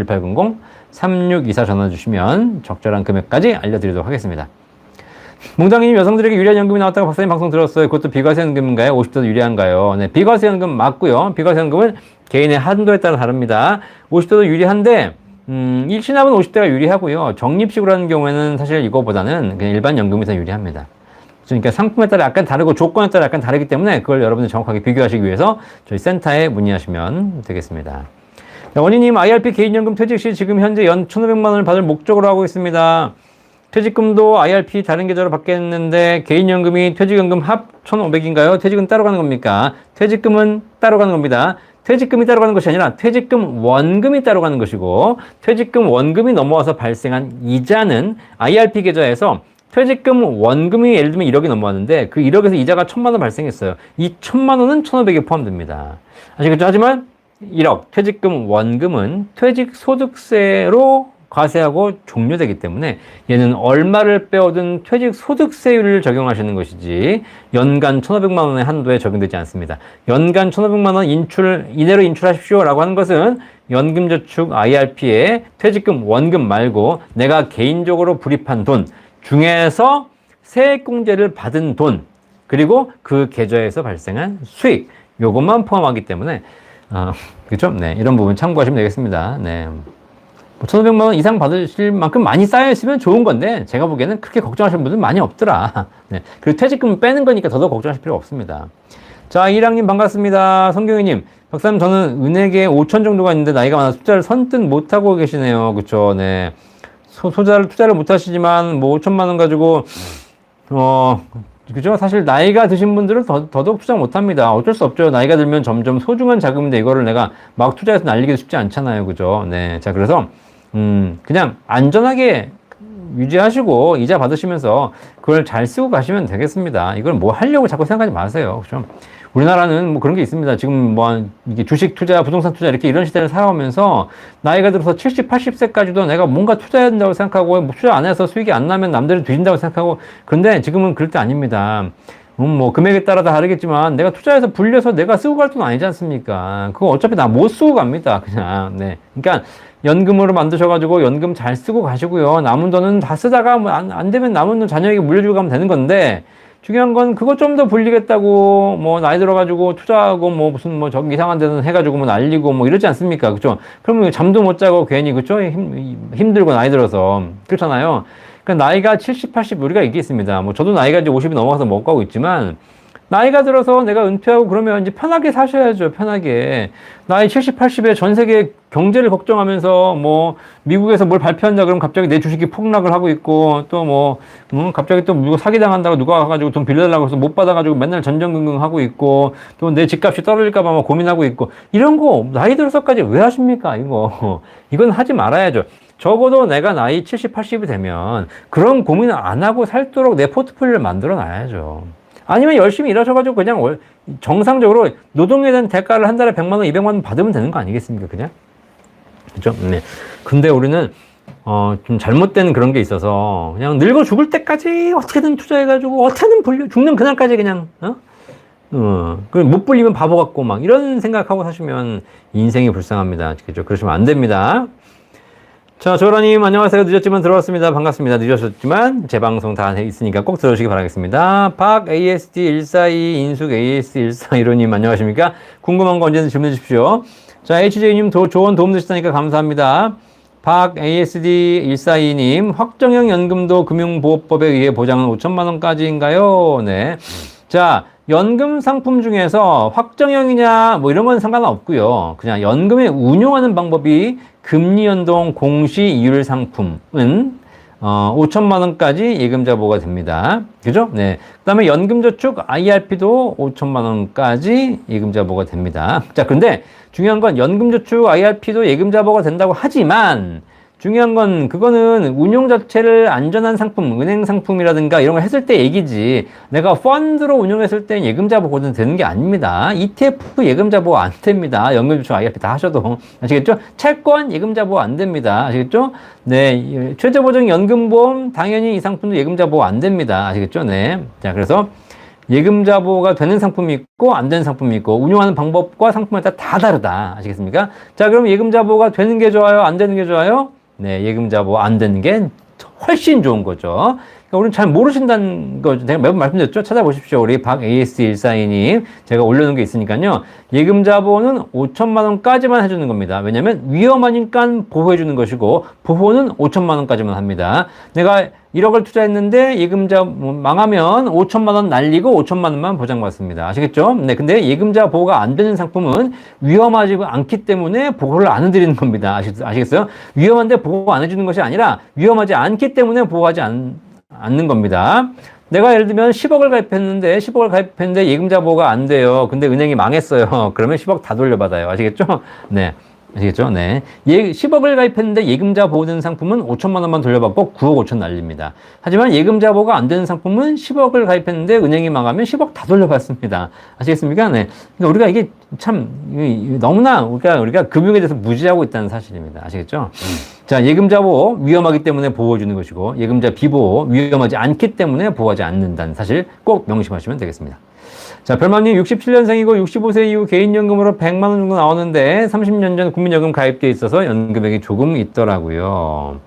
1800-3624 전화 주시면 적절한 금액까지 알려드리도록 하겠습니다. 몽장님 여성들에게 유리한 연금이 나왔다고 박사님 방송 들었어요. 그것도 비과세연금인가요? 50대도 유리한가요? 네, 비과세연금 맞고요. 비과세연금은 개인의 한도에 따라 다릅니다. 50대도 유리한데 일시납은 50대가 유리하고요. 적립식으로 하는 경우에는 사실 이거보다는 그냥 일반 연금이 더 유리합니다. 그러니까 상품에 따라 약간 다르고 조건에 따라 약간 다르기 때문에 그걸 여러분들 정확하게 비교하시기 위해서 저희 센터에 문의하시면 되겠습니다. 원희님, IRP 개인연금 퇴직 시 지금 현재 연 1,500만 원을 받을 목적으로 하고 있습니다. 퇴직금도 IRP 다른 계좌로 받겠는데 개인연금이 퇴직연금 합 1,500인가요? 퇴직은 따로 가는 겁니까? 퇴직금은 따로 가는 겁니다. 퇴직금이 따로 가는 것이 아니라 퇴직금 원금이 따로 가는 것이고 퇴직금 원금이 넘어와서 발생한 이자는 IRP 계좌에서 퇴직금 원금이 예를 들면 1억이 넘어왔는데 그 1억에서 이자가 1,000만 원 발생했어요. 이 1,000만 원은 1,500에 포함됩니다. 아시겠죠? 하지만 1억 퇴직금 원금은 퇴직소득세로 과세하고 종료되기 때문에 얘는 얼마를 빼오든 퇴직소득세율을 적용하시는 것이지 연간 1,500만 원의 한도에 적용되지 않습니다. 연간 1,500만 원 이내로 인출하십시오 라고 하는 것은 연금저축 IRP에 퇴직금 원금 말고 내가 개인적으로 불입한 돈 중에서 세액공제를 받은 돈 그리고 그 계좌에서 발생한 수익 요것만 포함하기 때문에 그렇죠? 네, 이런 부분 참고하시면 되겠습니다. 네. 1,500만 원 이상 받으실 만큼 많이 쌓여있으면 좋은 건데 제가 보기에는 그렇게 걱정하시는 분들 많이 없더라. 네. 그리고 퇴직금 빼는 거니까 더더욱 걱정하실 필요 없습니다. 자, 이랑님 반갑습니다. 성경희님, 박사님 저는 은행에 5천 정도가 있는데 나이가 많아서 투자를 선뜻 못하고 계시네요. 그쵸? 네. 투자를 못하시지만 뭐 5천만 원 가지고 그죠? 사실 나이가 드신 분들은 더더욱 투자 못합니다. 어쩔 수 없죠. 나이가 들면 점점 소중한 자금인데 이거를 내가 막 투자해서 날리기도 쉽지 않잖아요. 그죠? 네. 자, 그래서 그냥 안전하게 유지하시고 이자 받으시면서 그걸 잘 쓰고 가시면 되겠습니다. 이걸 뭐 하려고 자꾸 생각하지 마세요. 그죠? 우리나라는 뭐 그런 게 있습니다. 지금 뭐 이게 주식 투자, 부동산 투자 이렇게 이런 시대를 살아오면서 나이가 들어서 70, 80세까지도 내가 뭔가 투자해야 된다고 생각하고 뭐 투자 안 해서 수익이 안 나면 남들이 뒤진다고 생각하고 그런데 지금은 그럴 때 아닙니다. 뭐 금액에 따라 다 다르겠지만 내가 투자해서 불려서 내가 쓰고 갈 돈 아니지 않습니까? 그거 어차피 나 못 쓰고 갑니다. 그냥. 네. 그러니까 연금으로 만드셔가지고 연금 잘 쓰고 가시고요. 남은 돈은 다 쓰다가 뭐 안 되면 남은 돈 자녀에게 물려주고 가면 되는 건데 중요한 건 그거 좀 더 불리겠다고 뭐 나이 들어가지고 투자하고 뭐 무슨 뭐 저기 이상한 데는 해가지고 뭐 날리고 뭐 이러지 않습니까? 그죠? 그러면 잠도 못 자고 괜히 그죠? 힘들고 나이 들어서 그렇잖아요. 그러니까 나이가 70, 80 우리가 이게 있습니다. 뭐 저도 나이가 이제 50이 넘어가서 못 가고 있지만 나이가 들어서 내가 은퇴하고 그러면 이제 편하게 사셔야죠. 편하게. 나이 70, 80에 전 세계 경제를 걱정하면서 뭐 미국에서 뭘 발표한다 그러면 갑자기 내 주식이 폭락을 하고 있고 또 뭐 갑자기 또 누가 사기당한다고 누가 가가지고 돈 빌려달라고 해서 못 받아가지고 맨날 전전긍긍 하고 있고 또 내 집값이 떨어질까봐 막 고민하고 있고 이런 거 나이 들어서까지 왜 하십니까? 이건 하지 말아야죠. 적어도 내가 나이 70, 80이 되면 그런 고민을 안 하고 살도록 내 포트폴리오를 만들어 놔야죠. 아니면 열심히 일하셔가지고 그냥 정상적으로 노동에 대한 대가를 한 달에 100만 원, 200만 원 받으면 되는 거 아니겠습니까? 그냥? 그죠? 네. 근데 우리는, 좀 잘못된 그런 게 있어서 그냥 늙어 죽을 때까지 어떻게든 투자해가지고 어떻게든 죽는 그날까지 그냥, 못 불리면 바보 같고 막 이런 생각하고 사시면 인생이 불쌍합니다. 그죠? 그러시면 안 됩니다. 자, 조라님, 안녕하세요. 늦었지만 들어왔습니다. 반갑습니다. 늦으셨지만 제 방송 다 있으니까 꼭 들어주시기 바라겠습니다. 박 ASD142, 인숙 ASD1415님, 안녕하십니까? 궁금한 거 언제든 질문해 주십시오. 자, HJ님, 조언 도움 되셨다니까 감사합니다. 박 ASD142님, 확정형 연금도 금융보호법에 의해 보장은 5천만 원까지인가요? 네. 자, 연금 상품 중에서 확정형이냐 뭐 이런 건 상관없고요. 그냥 연금을 운용하는 방법이 금리 연동 공시 이율 상품은 5천만 원까지 예금자 보호가 됩니다. 그죠? 네. 그 다음에 연금저축 IRP도 5천만 원까지 예금자 보호가 됩니다. 자, 근데 중요한 건 연금저축 IRP도 예금자 보호가 된다고 하지만 중요한 건 그거는 운용 자체를 안전한 상품, 은행 상품이라든가 이런 걸 했을 때 얘기지. 내가 펀드로 운용했을 때 예금자 보호는 되는 게 아닙니다. ETF 예금자 보호 안 됩니다. 연금저축 IRP 다 하셔도. 아시겠죠? 채권 예금자 보호 안 됩니다. 아시겠죠? 네. 최저보장 연금보험 당연히 이 상품도 예금자 보호 안 됩니다. 아시겠죠? 네. 자, 그래서 예금자 보호가 되는 상품이 있고 안 되는 상품이 있고 운용하는 방법과 상품에 따라 다 다르다. 아시겠습니까? 자, 그럼 예금자 보호가 되는 게 좋아요? 안 되는 게 좋아요? 네, 예금자 보호 안 되는 게 훨씬 좋은 거죠. 그러니까 우리는 잘 모르신다는 거 제가 매번 말씀드렸죠. 찾아보십시오. 우리 박AS142님 제가 올려놓은 게 있으니까요. 예금자 보호는 5천만 원까지만 해주는 겁니다. 왜냐하면 위험하니까 보호해주는 것이고 보호는 5천만 원까지만 합니다. 내가 1억을 투자했는데 예금자 망하면 5천만 원 날리고 5천만 원만 보장받습니다. 아시겠죠? 네, 근데 예금자 보호가 안 되는 상품은 위험하지 않기 때문에 보호를 안 해드리는 겁니다. 아시겠어요? 위험한데 보호 안 해주는 것이 아니라 위험하지 않기 때문에 보호하지 않는 겁니다. 내가 예를 들면 10억을 가입했는데 예금자 보호가 안 돼요. 근데 은행이 망했어요. 그러면 10억 다 돌려받아요. 아시겠죠? 네. 아시겠죠? 네. 10억을 가입했는데 예금자 보호되는 상품은 5천만 원만 돌려받고 9억 5천 날립니다. 하지만 예금자 보호가 안 되는 상품은 10억을 가입했는데 은행이 망하면 10억 다 돌려받습니다. 아시겠습니까? 네. 그러니까 우리가 이게 참 너무나 우리가 금융에 대해서 무지하고 있다는 사실입니다. 아시겠죠? 자, 예금자 보호 위험하기 때문에 보호해주는 것이고 예금자 비보호 위험하지 않기 때문에 보호하지 않는다는 사실 꼭 명심하시면 되겠습니다. 자, 별맘님 67년생이고 65세 이후 개인연금으로 100만 원 정도 나오는데 30년 전 국민연금 가입돼 있어서 연금액이 조금 있더라고요.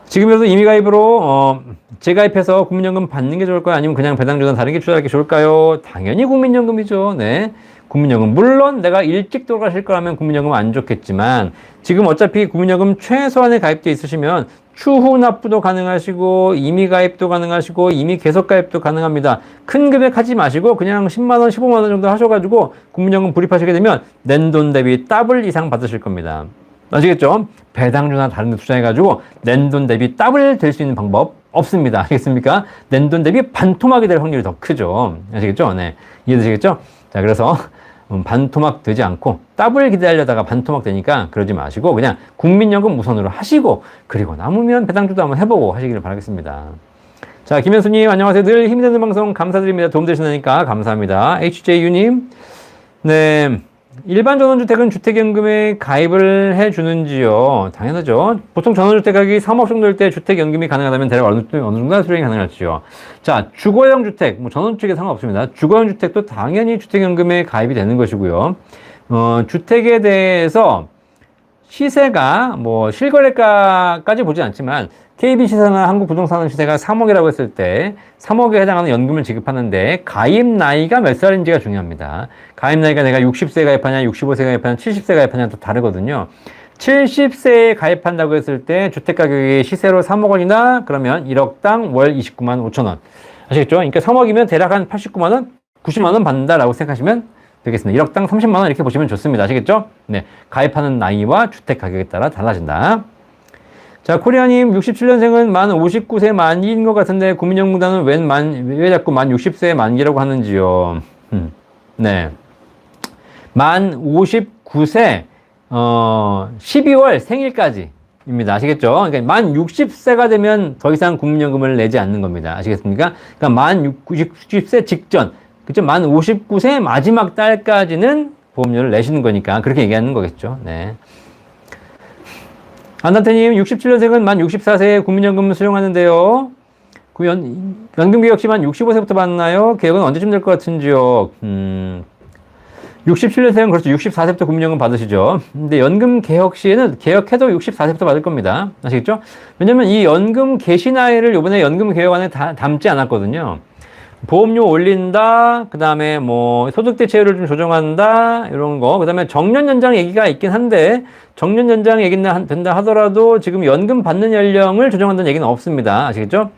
지금이라도 임의가입으로 재가입해서 국민연금 받는 게 좋을까요? 아니면 그냥 배당주나 다른 게 투자하는 게 좋을까요? 당연히 국민연금이죠. 네. 국민연금. 물론 내가 일찍 돌아가실 거라면 국민연금은 안 좋겠지만 지금 어차피 국민연금 최소한에 가입돼 있으시면 추후 납부도 가능하시고 임의 가입도 가능하시고 임의 계속 가입도 가능합니다. 큰 금액 하지 마시고 그냥 10만 원, 15만 원 정도 하셔가지고 국민연금 불입하시게 되면 낸 돈 대비 더블 이상 받으실 겁니다. 아시겠죠? 배당주나 다른 데 투자해가지고 낸 돈 대비 더블 될 수 있는 방법 없습니다. 알겠습니까? 낸 돈 대비 반토막이 될 확률이 더 크죠. 아시겠죠? 네. 이해되시겠죠? 자, 그래서 반토막 되지 않고 더블 기대하려다가 반토막 되니까 그러지 마시고 그냥 국민연금 우선으로 하시고 그리고 남으면 배당주도 한번 해보고 하시기를 바라겠습니다. 자, 김현수님 안녕하세요. 늘 힘이 되는 방송 감사드립니다. 도움되시다니까 감사합니다. HJU님 네, 일반 전원주택은 주택연금에 가입을 해주는지요? 당연하죠. 보통 전원주택 가격이 3억 정도일 때 주택연금이 가능하다면 대략 어느 정도 수령이 가능할지요? 자, 주거용 주택, 뭐 전원주택에 상관없습니다. 주거용 주택도 당연히 주택연금에 가입이 되는 것이고요. 주택에 대해서 시세가 뭐 실거래가까지 보진 않지만 KB시세나 한국부동산 시세가 3억이라고 했을 때 3억에 해당하는 연금을 지급하는데 가입 나이가 몇 살인지가 중요합니다. 가입 나이가 내가 60세 가입하냐 65세 가입하냐 70세 가입하냐 또 다르거든요. 70세에 가입한다고 했을 때 주택가격이 시세로 3억 원이나 그러면 1억당 월 29만 5천 원. 아시겠죠? 그러니까 3억이면 대략 한 89만 원, 90만 원 받는다라고 생각하시면 되겠습니다. 1억당 30만 원 이렇게 보시면 좋습니다. 아시겠죠? 네. 가입하는 나이와 주택 가격에 따라 달라진다. 자, 코리아님 67년생은 만 59세 만기인 것 같은데 국민연금단은 왜 자꾸 만 60세 만기라고 하는지요? 네. 만 59세 12월 생일까지입니다. 아시겠죠? 그러니까 만 60세가 되면 더 이상 국민연금을 내지 않는 겁니다. 아시겠습니까? 그러니까 만 60세 직전, 그죠? 만 59세 마지막 달까지는 보험료를 내시는 거니까 그렇게 얘기하는 거겠죠. 네. 안단태님 67년생은 만 64세에 국민연금을 수령하는데요. 연금 역시 만 65세부터 받나요? 계획은 언제쯤 될 것 같은지요? 67년생은 그렇죠. 64세부터 국민연금 받으시죠. 근데 연금 개혁 시에는 개혁해도 64세부터 받을 겁니다. 아시겠죠? 왜냐면 이 연금 개시 나이를 이번에 연금 개혁안에 담지 않았거든요. 보험료 올린다, 그 다음에 뭐 소득 대체율을 좀 조정한다, 이런 거. 그 다음에 정년 연장 얘기가 있긴 한데, 정년 연장 얘기는 된다 하더라도 지금 연금 받는 연령을 조정한다는 얘기는 없습니다. 아시겠죠?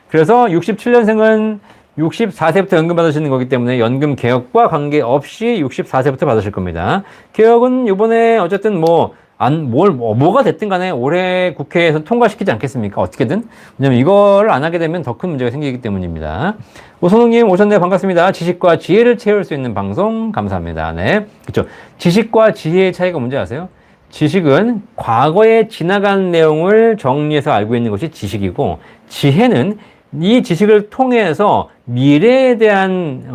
그래서 67년생은 64세부터 연금 받으시는 거기 때문에 연금 개혁과 관계없이 64세부터 받으실 겁니다. 개혁은 이번에 어쨌든 뭐가 됐든 간에 올해 국회에서 통과시키지 않겠습니까? 어떻게든. 왜냐면 이걸 안 하게 되면 더 큰 문제가 생기기 때문입니다. 오선웅님 오셨네요. 반갑습니다. 지식과 지혜를 채울 수 있는 방송 감사합니다. 네. 그렇죠. 지식과 지혜의 차이가 뭔지 아세요? 지식은 과거에 지나간 내용을 정리해서 알고 있는 것이 지식이고, 지혜는 이 지식을 통해서 미래에 대한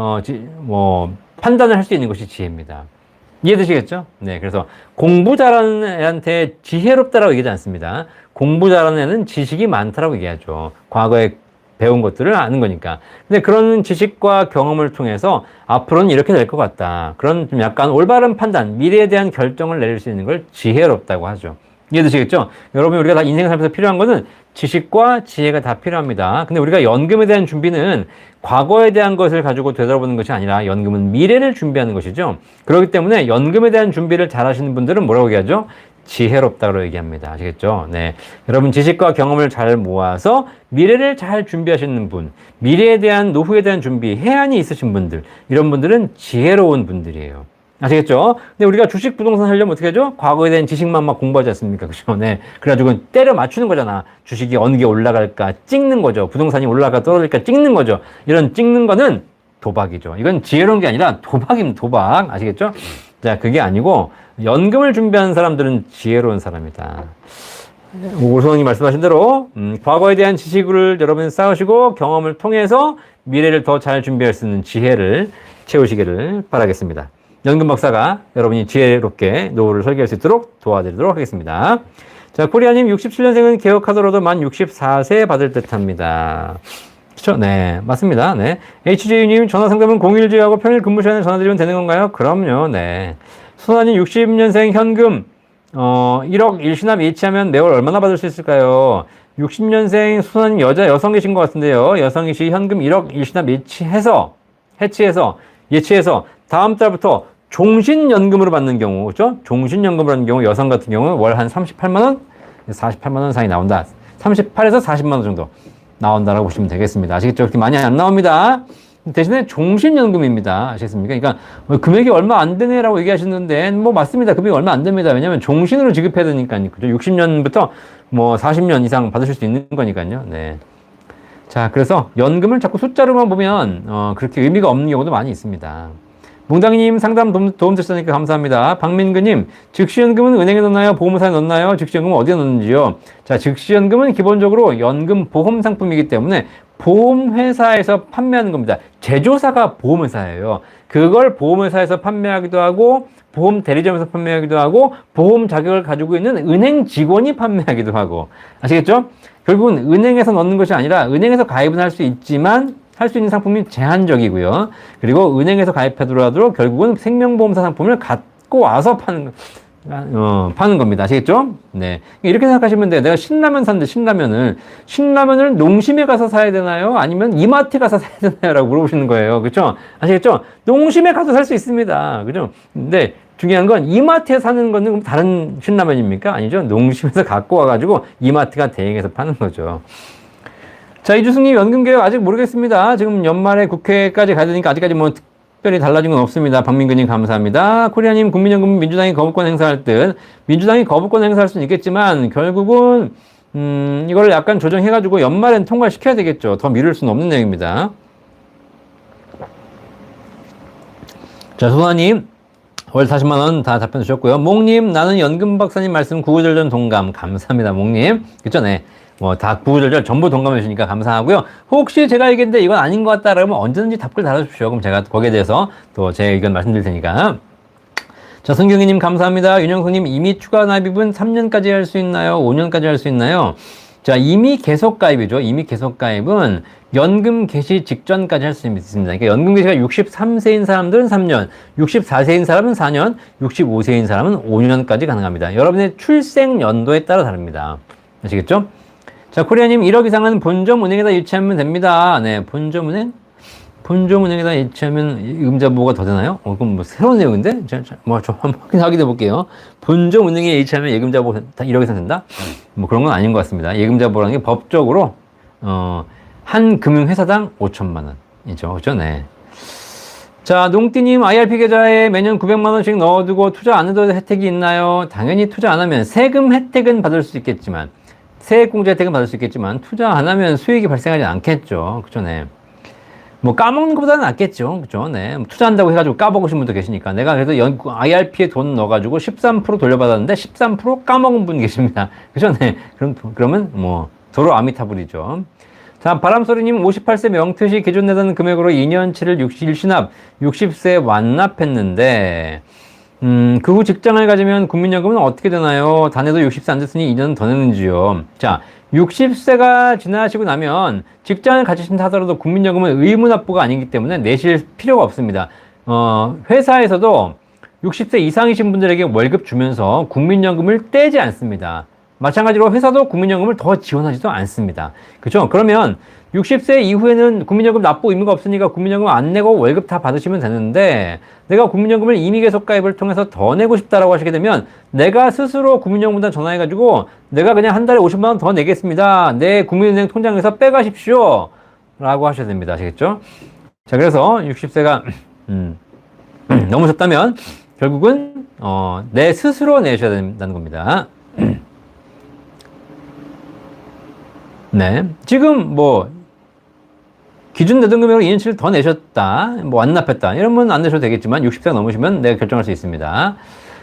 판단을 할 수 있는 것이 지혜입니다. 이해되시겠죠? 네, 그래서 공부 잘하는 애한테 지혜롭다라고 얘기하지 않습니다. 공부 잘하는 애는 지식이 많다라고 얘기하죠. 과거에 배운 것들을 아는 거니까. 근데 그런 지식과 경험을 통해서 앞으로는 이렇게 될 것 같다. 그런 좀 약간 올바른 판단, 미래에 대한 결정을 내릴 수 있는 걸 지혜롭다고 하죠. 이해되시겠죠? 여러분, 우리가 다 인생을 살면서 필요한 것은 지식과 지혜가 다 필요합니다. 근데 우리가 연금에 대한 준비는 과거에 대한 것을 가지고 되돌아보는 것이 아니라 연금은 미래를 준비하는 것이죠. 그렇기 때문에 연금에 대한 준비를 잘 하시는 분들은 뭐라고 얘기하죠? 지혜롭다고 얘기합니다. 아시겠죠? 네. 여러분, 지식과 경험을 잘 모아서 미래를 잘 준비하시는 분, 미래에 대한 노후에 대한 준비, 해안이 있으신 분들, 이런 분들은 지혜로운 분들이에요. 아시겠죠? 근데 우리가 주식, 부동산 하려면 어떻게 하죠? 과거에 대한 지식만 막 공부하지 않습니까? 그죠? 네. 그래가지고 때려 맞추는 거잖아. 주식이 어느 게 올라갈까 찍는 거죠. 부동산이 올라갈까 떨어질까 찍는 거죠. 이런 찍는 거는 도박이죠. 이건 지혜로운 게 아니라 도박입니다. 도박. 아시겠죠? 자, 그게 아니고 연금을 준비하는 사람들은 지혜로운 사람이다. 오성이 말씀하신 대로 과거에 대한 지식을 여러분 쌓으시고 경험을 통해서 미래를 더 잘 준비할 수 있는 지혜를 채우시기를 바라겠습니다. 연금 박사가 여러분이 지혜롭게 노후를 설계할 수 있도록 도와드리도록 하겠습니다. 자, 코리아님 67년생은 개혁하더라도 만 64세 받을 듯 합니다. 그렇죠? 네, 맞습니다. 네. HJ님 전화 상담은 0일제하고 평일 근무 시간에 전화드리면 되는 건가요? 그럼요. 네. 수사님 60년생 현금 1억 일시납 예치하면 매월 얼마나 받을 수 있을까요? 60년생 수사님 여성이신 것 같은데요. 여성이시 현금 1억 일시납 예치해서 다음 달부터 종신연금으로 받는 경우, 그렇죠? 종신연금으로 받는 경우 여성 같은 경우는 월 한 38만 원, 48만 원 사이 나온다. 38에서 40만 원 정도 나온다라고 보시면 되겠습니다. 아시겠죠? 그렇게 많이 안 나옵니다. 대신에 종신연금입니다. 아시겠습니까? 그러니까 금액이 얼마 안 되네라고 얘기하시는데 맞습니다. 금액이 얼마 안 됩니다. 왜냐하면 종신으로 지급해야 되니까요. 그죠? 60년부터 40년 이상 받으실 수 있는 거니까요. 네. 자, 그래서 연금을 자꾸 숫자로만 보면 그렇게 의미가 없는 경우도 많이 있습니다. 몽당이님 상담 도움 되셨으니까 감사합니다. 박민근님, 즉시연금은 은행에 넣나요? 보험사에 넣나요? 즉시연금은 어디에 넣는지요? 자, 즉시연금은 기본적으로 연금 보험 상품이기 때문에 보험회사에서 판매하는 겁니다. 제조사가 보험회사예요. 그걸 보험회사에서 판매하기도 하고 보험 대리점에서 판매하기도 하고 보험 자격을 가지고 있는 은행 직원이 판매하기도 하고. 아시겠죠? 결국은 은행에서 넣는 것이 아니라 은행에서 가입은 할 수 있지만 할 수 있는 상품이 제한적이고요. 그리고 은행에서 가입하더라도 결국은 생명보험사 상품을 갖고 와서 파는 겁니다. 아시겠죠? 네. 이렇게 생각하시면 돼요. 내가 신라면 샀는데 신라면을 농심에 가서 사야 되나요? 아니면 이마트에 가서 사야 되나요? 라고 물어보시는 거예요. 그렇죠? 아시겠죠? 농심에 가서 살 수 있습니다. 그죠? 근데 중요한 건 이마트에 사는 거는 다른 신라면입니까? 아니죠. 농심에서 갖고 와가지고 이마트가 대행해서 파는 거죠. 자, 이주승님 연금개혁 아직 모르겠습니다. 지금 연말에 국회까지 가야 되니까 아직까지 특별히 달라진 건 없습니다. 박민근님 감사합니다. 코리아님 국민연금 민주당이 거부권 행사할 듯. 민주당이 거부권 행사할 수는 있겠지만 결국은 이걸 약간 조정해가지고 연말엔 통과시켜야 되겠죠. 더 미룰 수는 없는 내용입니다. 자, 소나님 월 40만 원 다 답변 주셨고요. 몽님 나는 연금 박사님 말씀 구구절절 동감. 감사합니다. 몽님. 그쵸? 네. 다 구구절절 전부 동감해 주시니까 감사하고요. 혹시 제가 얘기했는데 이건 아닌 것 같다 그러면 언제든지 답글 달아주십시오. 그럼 제가 거기에 대해서 또 제 의견 말씀드릴 테니까. 자, 승경이님 감사합니다. 윤영성님 이미 추가 납입은 3년까지 할 수 있나요? 5년까지 할 수 있나요? 자, 이미 계속 가입이죠. 이미 계속 가입은 연금 개시 직전까지 할 수 있습니다. 그러니까 연금 개시가 63세인 사람들은 3년, 64세인 사람은 4년, 65세인 사람은 5년까지 가능합니다. 여러분의 출생 연도에 따라 다릅니다. 아시겠죠? 자, 코리아님 1억 이상은 본점은행에다 이체하면 됩니다. 네, 본점은행에다 이체하면 예금자보호가 더 되나요? 그럼 새로운 내용인데? 좀 한번 확인해 볼게요. 본점은행에 이체하면 예금자보호 1억 이상 된다? 그런 건 아닌 것 같습니다. 예금자보호라는 게 법적으로 한 금융회사당 5천만 원. 이죠. 그죠? 네. 자, 농띠님 IRP 계좌에 매년 900만 원씩 넣어두고 투자 안 해도 혜택이 있나요? 당연히 투자 안 하면 세금 혜택은 받을 수 있겠지만, 세액공제 혜택은 받을 수 있겠지만, 투자 안 하면 수익이 발생하지 않겠죠. 그죠? 네. 뭐 까먹는 것보다는 낫겠죠. 그죠? 네. 투자한다고 해가지고 까먹으신 분도 계시니까. 내가 그래도 IRP에 돈 넣어가지고 13% 돌려받았는데 13% 까먹은 분 계십니다. 그죠? 네. 그러면 뭐, 도로 아미타불이죠. 자, 바람소리님 58세 명퇴시 기존 내던 금액으로 2년치를 1신합, 60세 완납했는데, 그 후 직장을 가지면 국민연금은 어떻게 되나요? 단에도 60세 안 됐으니 2년 더 내는지요. 자, 60세가 지나시고 나면 직장을 가지신다 하더라도 국민연금은 의무납부가 아니기 때문에 내실 필요가 없습니다. 회사에서도 60세 이상이신 분들에게 월급 주면서 국민연금을 떼지 않습니다. 마찬가지로 회사도 국민연금을 더 지원하지도 않습니다. 그렇죠? 그러면 60세 이후에는 국민연금 납부 의무가 없으니까 국민연금 안 내고 월급 다 받으시면 되는데, 내가 국민연금을 임의계속가입을 통해서 더 내고 싶다라고 하시게 되면 내가 스스로 국민연금단 전화해가지고 내가 그냥 한 달에 50만 원 더 내겠습니다. 내 국민은행 통장에서 빼가십시오. 라고 하셔야 됩니다. 아시겠죠? 자, 그래서 60세가 넘으셨다면 결국은 내 스스로 내셔야 된다는 겁니다. 네. 지금 뭐 기준 내던 금액으로 2년치를 더 내셨다, 뭐 완납했다 이러면 안 내셔도 되겠지만 60세가 넘으시면 내가 결정할 수 있습니다.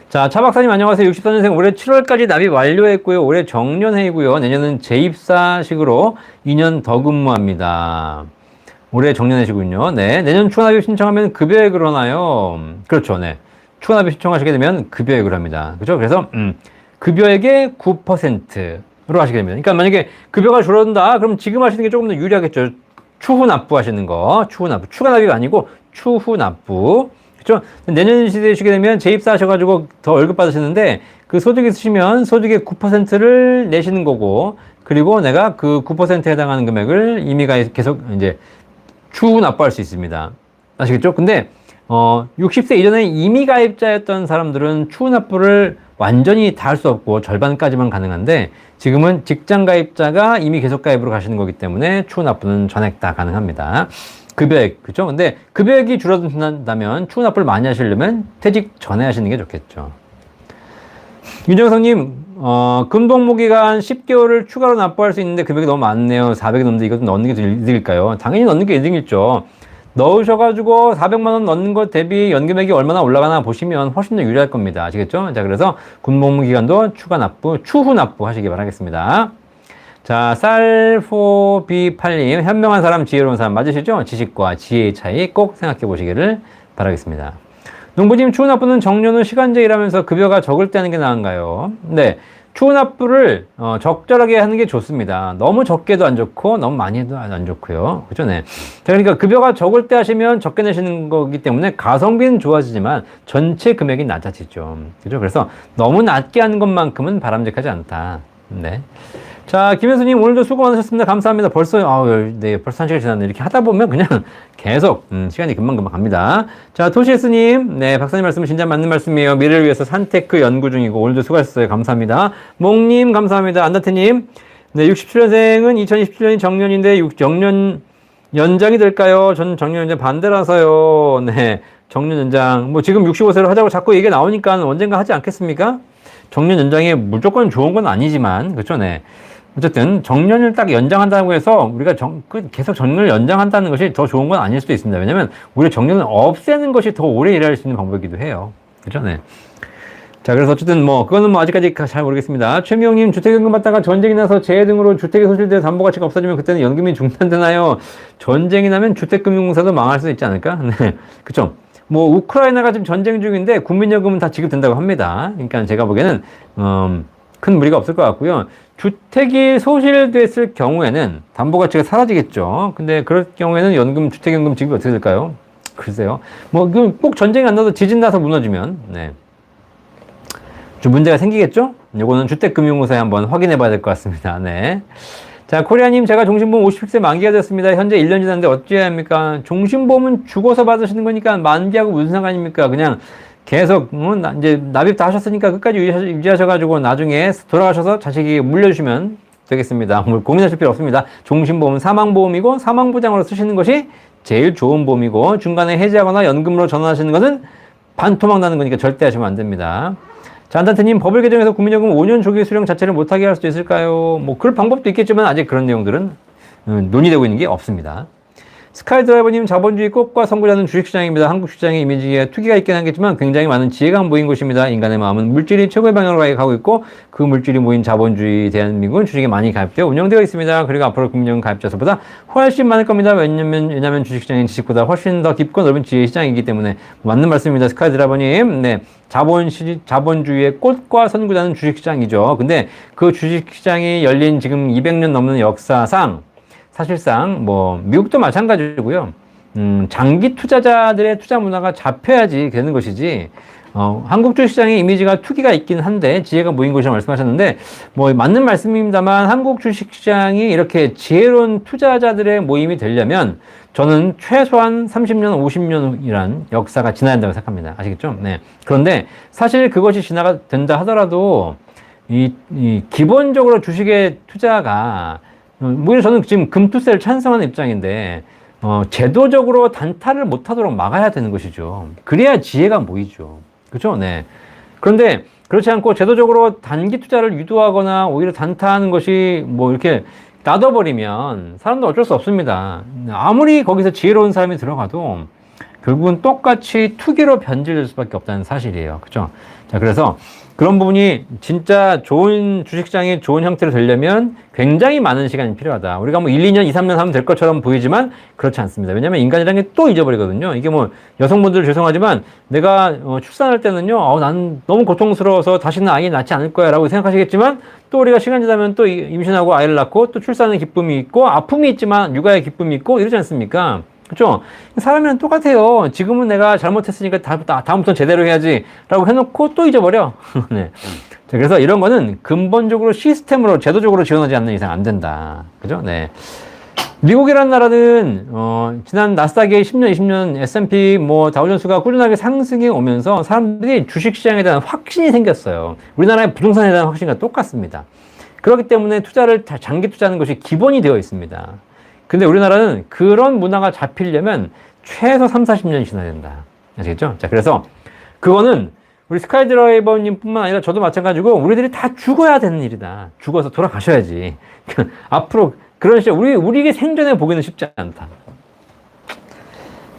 자, 차 박사님 안녕하세요. 64년생 올해 7월까지 납입 완료했고요. 올해 정년회이고요. 내년은 재입사식으로 2년 더 근무합니다. 올해 정년회시군요. 네. 내년 추가 납입 신청하면 급여액을 하나요? 그렇죠. 네. 추가 납입 신청하시게 되면 급여액을 합니다. 그렇죠? 그래서 급여액의 9%로 하시게 됩니다. 그러니까 만약에 급여가 줄어든다, 그럼 지금 하시는 게 조금 더 유리하겠죠. 추후 납부하시는 거, 추후 납부, 추가 납입이 아니고 추후 납부, 그렇죠? 내년 시대시게 되면 재입사 하셔가지고 더 월급 받으시는데 그 소득 있으시면 소득의 9%를 내시는 거고, 그리고 내가 그 9%에 해당하는 금액을 임의가 계속 이제 추후 납부할 수 있습니다. 아시겠죠? 근데 60세 이전에 임의 가입자였던 사람들은 추후 납부를 완전히 다 할 수 없고 절반까지만 가능한데, 지금은 직장 가입자가 이미 계속 가입으로 가시는 거기 때문에 추후 납부는 전액 다 가능합니다. 급여액, 그죠? 근데 급여액이 줄어든다면 추후 납부를 많이 하시려면 퇴직 전에 하시는 게 좋겠죠. 윤정성님, 금동무기간 10개월을 추가로 납부할 수 있는데 금액이 너무 많네요. 400이 넘는데 이것도 넣는 게 이득일까요? 당연히 넣는 게 이득이죠. 넣으셔가지고 400만원 넣는 것 대비 연금액이 얼마나 올라가나 보시면 훨씬 더 유리할 겁니다. 아시겠죠? 자, 그래서 군복무 기간도 추후 납부 하시기 바라겠습니다. 자, 쌀포비8님, 현명한 사람, 지혜로운 사람 맞으시죠? 지식과 지혜의 차이 꼭 생각해 보시기를 바라겠습니다. 농부님, 추후 납부는 정년 후 시간제 일하면서 급여가 적을 때 하는 게 나은가요? 네. 추후 납부를 적절하게 하는 게 좋습니다. 너무 적게도 안 좋고 너무 많이 해도 안 좋고요. 그죠? 네. 자, 그러니까 급여가 적을 때 하시면 적게 내시는 거기 때문에 가성비는 좋아지지만 전체 금액이 낮아지죠. 그죠? 그래서 너무 낮게 하는 것만큼은 바람직하지 않다. 네. 자, 김현수님 오늘도 수고 많으셨습니다. 감사합니다. 벌써 벌써 1시간 지났네. 이렇게 하다 보면 그냥 계속 시간이 금방금방 갑니다. 자, 토시에스님, 네, 박사님 말씀은 진짜 맞는 말씀이에요. 미래를 위해서 산테크 연구 중이고 오늘도 수고하셨어요. 감사합니다. 몽님 감사합니다. 안다태님, 네, 67년생은 2027년이 정년인데 정년 연장이 될까요? 전 정년 연장 반대라서요. 네, 정년 연장 뭐 지금 65세로 하자고 자꾸 얘기가 나오니까 언젠가 하지 않겠습니까? 정년 연장이 무조건 좋은 건 아니지만, 그렇죠? 네. 어쨌든 정년을 딱 연장한다고 해서 우리가 계속 정년을 연장한다는 것이 더 좋은 건 아닐 수도 있습니다. 왜냐면 우리 정년을 없애는 것이 더 오래 일할 수 있는 방법이기도 해요. 그죠? 네. 자, 그래서 어쨌든 그거는 아직까지 잘 모르겠습니다. 최미영님, 주택연금 받다가 전쟁이 나서 재해 등으로 주택이 소실돼 담보가치가 없어지면 그때는 연금이 중단되나요? 전쟁이 나면 주택금융공사도 망할 수 있지 않을까? 네. 그쵸? 우크라이나가 지금 전쟁 중인데 국민연금은 다 지급된다고 합니다. 그러니까 제가 보기에는 큰 무리가 없을 것 같고요. 주택이 소실됐을 경우에는 담보가치가 사라지겠죠. 근데 그럴 경우에는 주택연금 지급이 어떻게 될까요? 글쎄요. 꼭 전쟁이 안 나도 지진 나서 무너지면, 네. 좀 문제가 생기겠죠? 요거는 주택금융공사에 한번 확인해 봐야 될 것 같습니다. 네. 자, 코리아님, 제가 종신보험 57세 만기가 됐습니다. 현재 1년 지났는데 어찌해야 합니까? 종신보험은 죽어서 받으시는 거니까 만기하고 무슨 상관입니까? 그냥 계속 이제 납입 다 하셨으니까 끝까지 유지하셔가지고 나중에 돌아가셔서 자식이 물려주시면 되겠습니다. 고민하실 필요 없습니다. 종신보험은 사망보험이고 사망보장으로 쓰시는 것이 제일 좋은 보험이고 중간에 해지하거나 연금으로 전환하시는 것은 반토막 나는 거니까 절대 하시면 안 됩니다. 자, 안단트님, 법을 개정해서 국민연금 5년 조기 수령 자체를 못하게 할 수도 있을까요? 뭐 그럴 방법도 있겠지만 아직 그런 내용들은 논의되고 있는 게 없습니다. 스카이드라이버님, 자본주의 꽃과 선구자는 주식시장입니다. 한국 시장의 이미지에 투기가 있긴 하겠지만 굉장히 많은 지혜가 모인 곳입니다. 인간의 마음은 물질이 최고의 방향으로 가고 있고 그 물질이 모인 자본주의 대한민국은 주식에 많이 가입되어 운영되어 있습니다. 그리고 앞으로 국민연금 가입자 수보다 훨씬 많을 겁니다. 왜냐면 주식시장은 지식보다 훨씬 더 깊고 넓은 지혜 시장이기 때문에 맞는 말씀입니다. 스카이드라이버님. 네. 자본주의의 꽃과 선구자는 주식시장이죠. 근데 그 주식시장이 열린 지금 200년 넘는 역사상 사실상 뭐 미국도 마찬가지고요. 장기 투자자들의 투자 문화가 잡혀야지 되는 것이지. 한국 주식시장의 이미지가 투기가 있긴 한데 지혜가 모인 것이라고 말씀하셨는데 뭐 맞는 말씀입니다만 한국 주식시장이 이렇게 지혜로운 투자자들의 모임이 되려면 저는 최소한 30년, 50년이란 역사가 지나야 된다고 생각합니다. 아시겠죠? 네. 그런데 사실 그것이 지나가 된다 하더라도 이 기본적으로 주식의 투자가 오히려 저는 지금 금투세를 찬성하는 입장인데 제도적으로 단타를 못하도록 막아야 되는 것이죠. 그래야 지혜가 모이죠. 그렇죠? 네. 그런데 그렇지 않고 제도적으로 단기 투자를 유도하거나 오히려 단타하는 것이 뭐 이렇게 놔둬버리면 사람도 어쩔 수 없습니다. 아무리 거기서 지혜로운 사람이 들어가도 결국은 똑같이 투기로 변질될 수밖에 없다는 사실이에요. 그렇죠? 자, 그래서 그런 부분이 진짜 좋은 주식시장이 좋은 형태로 되려면 굉장히 많은 시간이 필요하다. 우리가 뭐 1, 2년, 2, 3년 하면 될 것처럼 보이지만 그렇지 않습니다. 왜냐면 인간이라는 게 또 잊어버리거든요. 이게 뭐 여성분들 죄송하지만 내가 출산할 때는요, 난 너무 고통스러워서 다시는 아이 낳지 않을 거야 라고 생각하시겠지만 또 우리가 시간 지나면 또 임신하고 아이를 낳고 또 출산의 기쁨이 있고 아픔이 있지만 육아의 기쁨이 있고 이러지 않습니까? 그렇죠? 사람이랑 똑같아요. 지금은 내가 잘못했으니까 다음부터는 제대로 해야지 라고 해놓고 또 잊어버려. 네. 자, 그래서 이런 거는 근본적으로 시스템으로 제도적으로 지원하지 않는 이상 안 된다. 그죠? 네. 미국이라는 나라는 지난 나스닥의 10년, 20년 S&P 뭐 다우존스가 꾸준하게 상승해 오면서 사람들이 주식시장에 대한 확신이 생겼어요. 우리나라의 부동산에 대한 확신과 똑같습니다. 그렇기 때문에 투자를 장기 투자하는 것이 기본이 되어 있습니다. 근데 우리나라는 그런 문화가 잡히려면 최소 3, 40년이 지나야 된다. 아시겠죠? 자, 그래서 그거는 우리 스카이드라이버님 뿐만 아니라 저도 마찬가지고 우리들이 다 죽어야 되는 일이다. 죽어서 돌아가셔야지. 앞으로 그런 시절, 우리에게 생전에 보기는 쉽지 않다.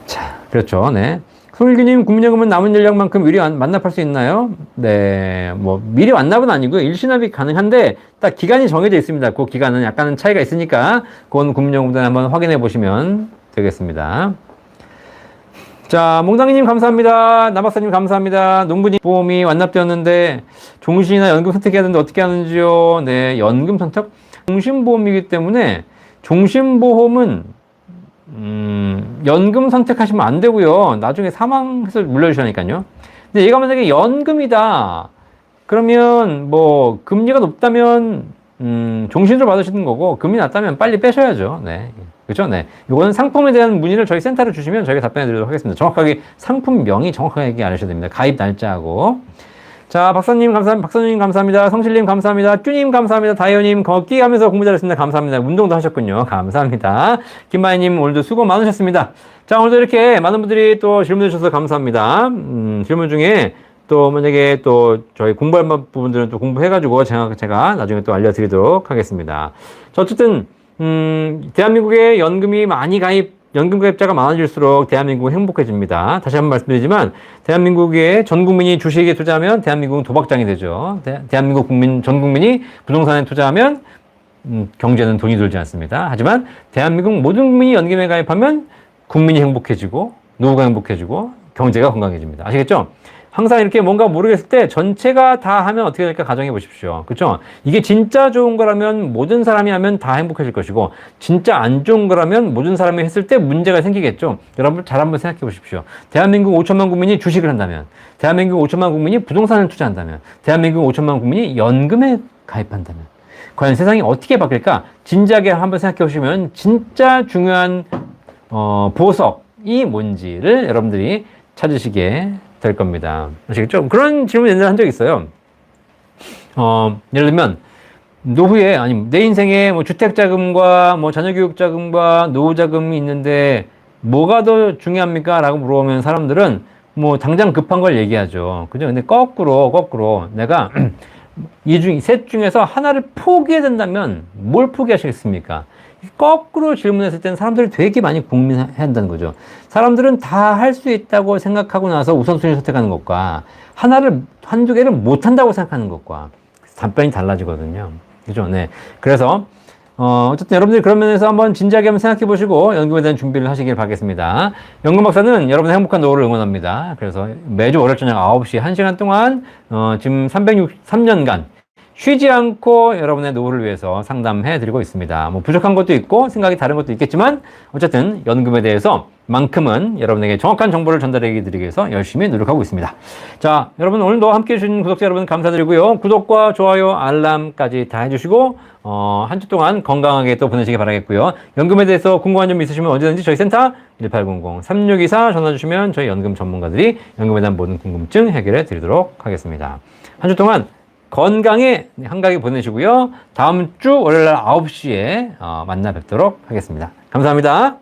자, 그렇죠. 네. 송일규님, 국민연금은 남은 연령만큼 미리 완납할 수 있나요? 네, 뭐, 미리 완납은 아니고요. 일시납이 가능한데, 딱 기간이 정해져 있습니다. 그 기간은 약간은 차이가 있으니까, 그건 국민연금단 한번 확인해 보시면 되겠습니다. 자, 몽당이님 감사합니다. 나박사님 감사합니다. 농부님 보험이 완납되었는데, 종신이나 연금 선택해야 되는데 어떻게 하는지요? 네, 연금 선택? 종신보험이기 때문에, 종신보험은 연금 선택하시면 안 되고요. 나중에 사망해서 물려주시니까요. 근데 얘가 만약에 연금이다. 그러면 뭐 금리가 높다면 종신으로 받으시는 거고 금리 낮다면 빨리 빼셔야죠. 네. 그렇죠? 네. 이거는 상품에 대한 문의를 저희 센터로 주시면 저희가 답변해 드리도록 하겠습니다. 정확하게 상품명이 정확하게 얘기 안 하셔야 됩니다. 가입 날짜하고. 자, 박사님 감사합니다. 박사님 감사합니다. 성실님 감사합니다. 쭈님 감사합니다. 다이어님 걷기 하면서 공부 잘했습니다. 감사합니다. 운동도 하셨군요. 감사합니다. 김마희님 오늘도 수고 많으셨습니다. 자, 오늘도 이렇게 많은 분들이 또 질문 주셔서 감사합니다. 질문 중에 또 만약에 또 저희 공부할 부분들은 또 공부해가지고 제가 나중에 또 알려드리도록 하겠습니다. 자, 어쨌든 대한민국에 연금 가입자가 많아질수록 대한민국은 행복해집니다. 다시 한번 말씀드리지만 대한민국의 전 국민이 주식에 투자하면 대한민국은 도박장이 되죠. 대한민국 전 국민이 부동산에 투자하면 경제는 돈이 들지 않습니다. 하지만 대한민국 모든 국민이 연금에 가입하면 국민이 행복해지고 노후가 행복해지고 경제가 건강해집니다. 아시겠죠? 항상 이렇게 뭔가 모르겠을 때 전체가 다 하면 어떻게 될까 가정해 보십시오. 그렇죠? 이게 진짜 좋은 거라면 모든 사람이 하면 다 행복해질 것이고 진짜 안 좋은 거라면 모든 사람이 했을 때 문제가 생기겠죠. 여러분 잘 한번 생각해 보십시오. 대한민국 5천만 국민이 주식을 한다면, 대한민국 5천만 국민이 부동산을 투자한다면, 대한민국 5천만 국민이 연금에 가입한다면 과연 세상이 어떻게 바뀔까? 진지하게 한번 생각해 보시면 진짜 중요한 보석이 뭔지를 여러분들이 찾으시게 될 겁니다. 아시겠죠? 그런 질문 옛날에 한 적이 있어요. 예를 들면, 노후에, 아니, 내 인생에 뭐 주택자금과 뭐 자녀교육자금과 노후자금이 있는데, 뭐가 더 중요합니까? 라고 물어보면 사람들은 뭐 당장 급한 걸 얘기하죠. 그죠? 근데 거꾸로 내가 셋 중에서 하나를 포기해야 된다면 뭘 포기하시겠습니까? 거꾸로 질문했을 때는 사람들이 되게 많이 고민해야 한다는 거죠. 사람들은 다 할 수 있다고 생각하고 나서 우선순위를 선택하는 것과 한두 개를 못 한다고 생각하는 것과 답변이 달라지거든요. 그죠? 네. 그래서, 어쨌든 여러분들이 그런 면에서 한번 진지하게 한번 생각해 보시고 연금에 대한 준비를 하시길 바라겠습니다. 연금 박사는 여러분의 행복한 노후를 응원합니다. 그래서 매주 월요일 저녁 9시 1시간 동안, 지금 363년간 쉬지 않고 여러분의 노후를 위해서 상담해 드리고 있습니다. 뭐 부족한 것도 있고 생각이 다른 것도 있겠지만 어쨌든 연금에 대해서 만큼은 여러분에게 정확한 정보를 전달해 드리기 위해서 열심히 노력하고 있습니다. 자, 여러분 오늘도 함께 해주신 구독자 여러분 감사드리고요. 구독과 좋아요, 알람까지 다 해주시고 한 주 동안 건강하게 또 보내시기 바라겠고요. 연금에 대해서 궁금한 점 있으시면 언제든지 저희 센터 1800-3624 전화 주시면 저희 연금 전문가들이 연금에 대한 모든 궁금증 해결해 드리도록 하겠습니다. 한 주 동안 건강에 한가하게 보내시고요. 다음 주 월요일 날 9시에 만나 뵙도록 하겠습니다. 감사합니다.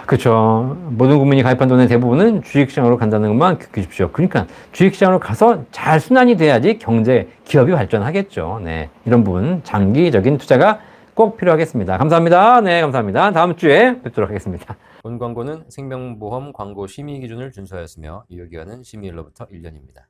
그렇죠. 모든 국민이 가입한 돈의 대부분은 주식시장으로 간다는 것만 기억하십시오. 그러니까 주식시장으로 가서 잘 순환이 돼야지 기업이 발전하겠죠. 네, 이런 부분 장기적인 투자가 꼭 필요하겠습니다. 감사합니다. 네, 감사합니다. 다음 주에 뵙도록 하겠습니다.
본 광고는 생명보험 광고 심의 기준을 준수하였으며 유효기간은 심의일로부터 1년입니다.